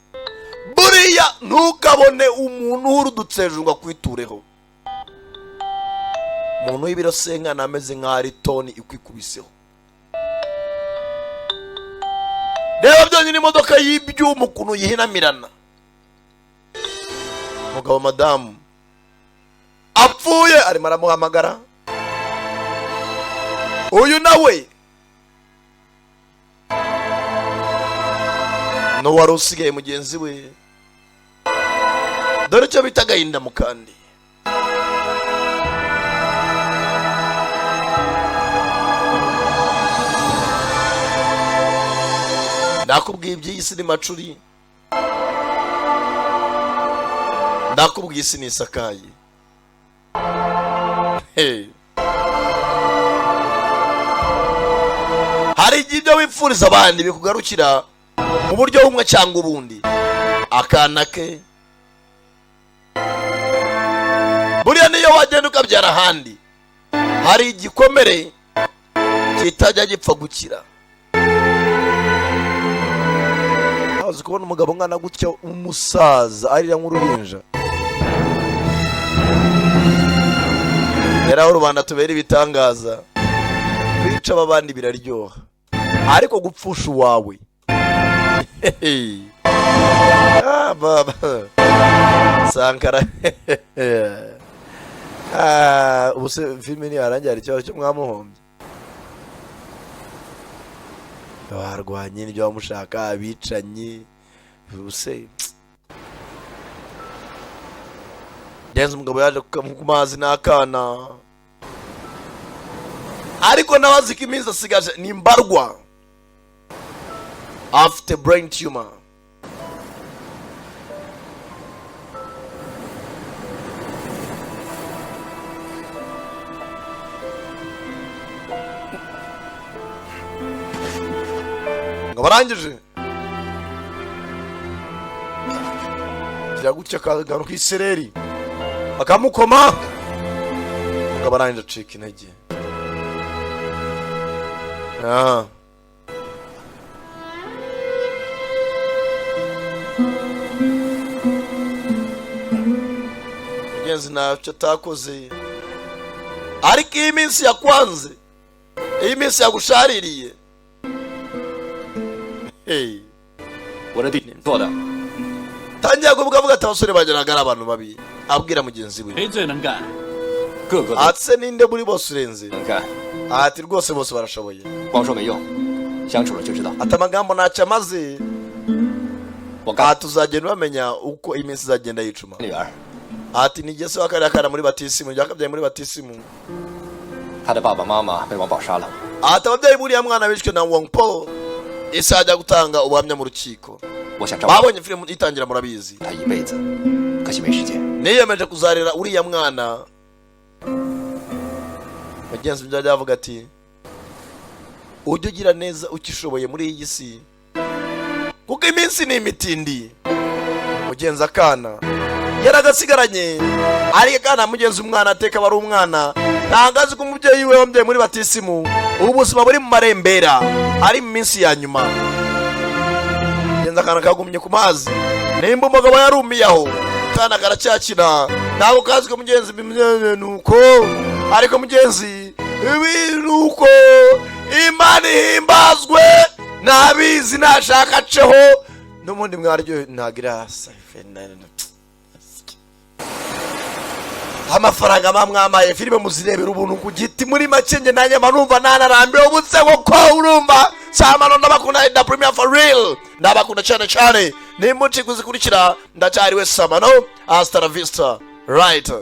buriya ntukabone umuntu uhurudutse hejuru ngo akwitureho umuntu w'ibiro senkana ameze nk'aho ari toni ikwikubiseho reba byonyine imodoka y'ibyuma ukuntu yihinamirana umugabo madamu apfuye arimo aramuhamagara uyu nawe n'uwari usigaye mugenzi we, dore icyo bita agahinda mu kandi. Ndakubwiye iby'iyi si ni macuri, ndakubwiye isi ni isakaye. Hari igihe ibyo wipfuriza abandi bikugarukira mu buryo bumwe cyangwa ubundi. Akana ke buriya niyo wagenda ukabyara ahandi, hari igikomere kitajya gipfa gukira. Azi kubona umugabo ngana gutya umusaza arira nk'uruhinja. Yaraho rubanda tubera ibitangaza, kwica abandi biraryoha, ariko gupfusha uwawe baba Sankara. Ubuse filime ni yarangiye, hari ikibazo cyo mwamuhombye. Barwanye n'ibyo bamushaka, abicanyi. Ubuse Denze umugabo yaje ku mazi n'akana, ariko nawe azi ko iminsi asigaje ni mbarwa. After brain tumor. Ngo barangije kiragutya kagano k'isereri akamukoma, ngo barangije acika intege. Mugenzi ntacyo atakoze, ariko iyi minsi yakwanze, iyi minsi yagushaririye. 我的弟弟做的。 tangiye kuvuga ati abasore bageraga ari abantu babi, abwira mugenzi we 谁最能干？ 个个 atse ninde muri bose urenze? 能干， ati rwose bose barashoboye, 光说没用，相处了就知道。 ati amagambo ntacyo amaze, 我刚 ati uzagenda bamenya uko iminsi izagenda yicuma. 女儿， ati nigeze wakariya kana muri batisimu, yakabyaye muri batisimu. 他的爸爸妈妈被王宝杀了。 ati ababyeyi buriya mwana bishwe na Wong Po, isi ajya gutanga ubuhamya mu rukiko. 我想照顾 babonye filime itangira murabizi, 他一辈子，可惜没时间。 niyemeje kuzarira uriya mwana. Mugenzi byaje avuga ati ujye ugira neza ukishoboye muri iyi si, kuko iminsi ni imitindi. Mugenzi akana yaragasigaranye, ari akana mugenzi umwana ateka bari umwana, ntangazi ko umubyeyi we wambye muri batisimu, ubuzima buri mu marembera, ari mu minsi ya nyuma. Mugenzi akana kagumye ku mazi, nimba umugabo yarumiyaho, kana karacyakina, ntabwo kazi ko mugenzi bimeze nuko, ariko mugenzi ibiruko Imana ihimbazwe, nabizi nashaka ceho n'umundi mwaryo ntagira amafaranga mamwamaye filime muzirebera ubuntu ku giti. Muri make nge nanjye manumva nanarambiwe ubutse ko urumva samano ndabakunda da Premier for real, ndabakunda cyane cyane, nimuci kuzikurikira ndacyari we Samano. Hasta la vista right.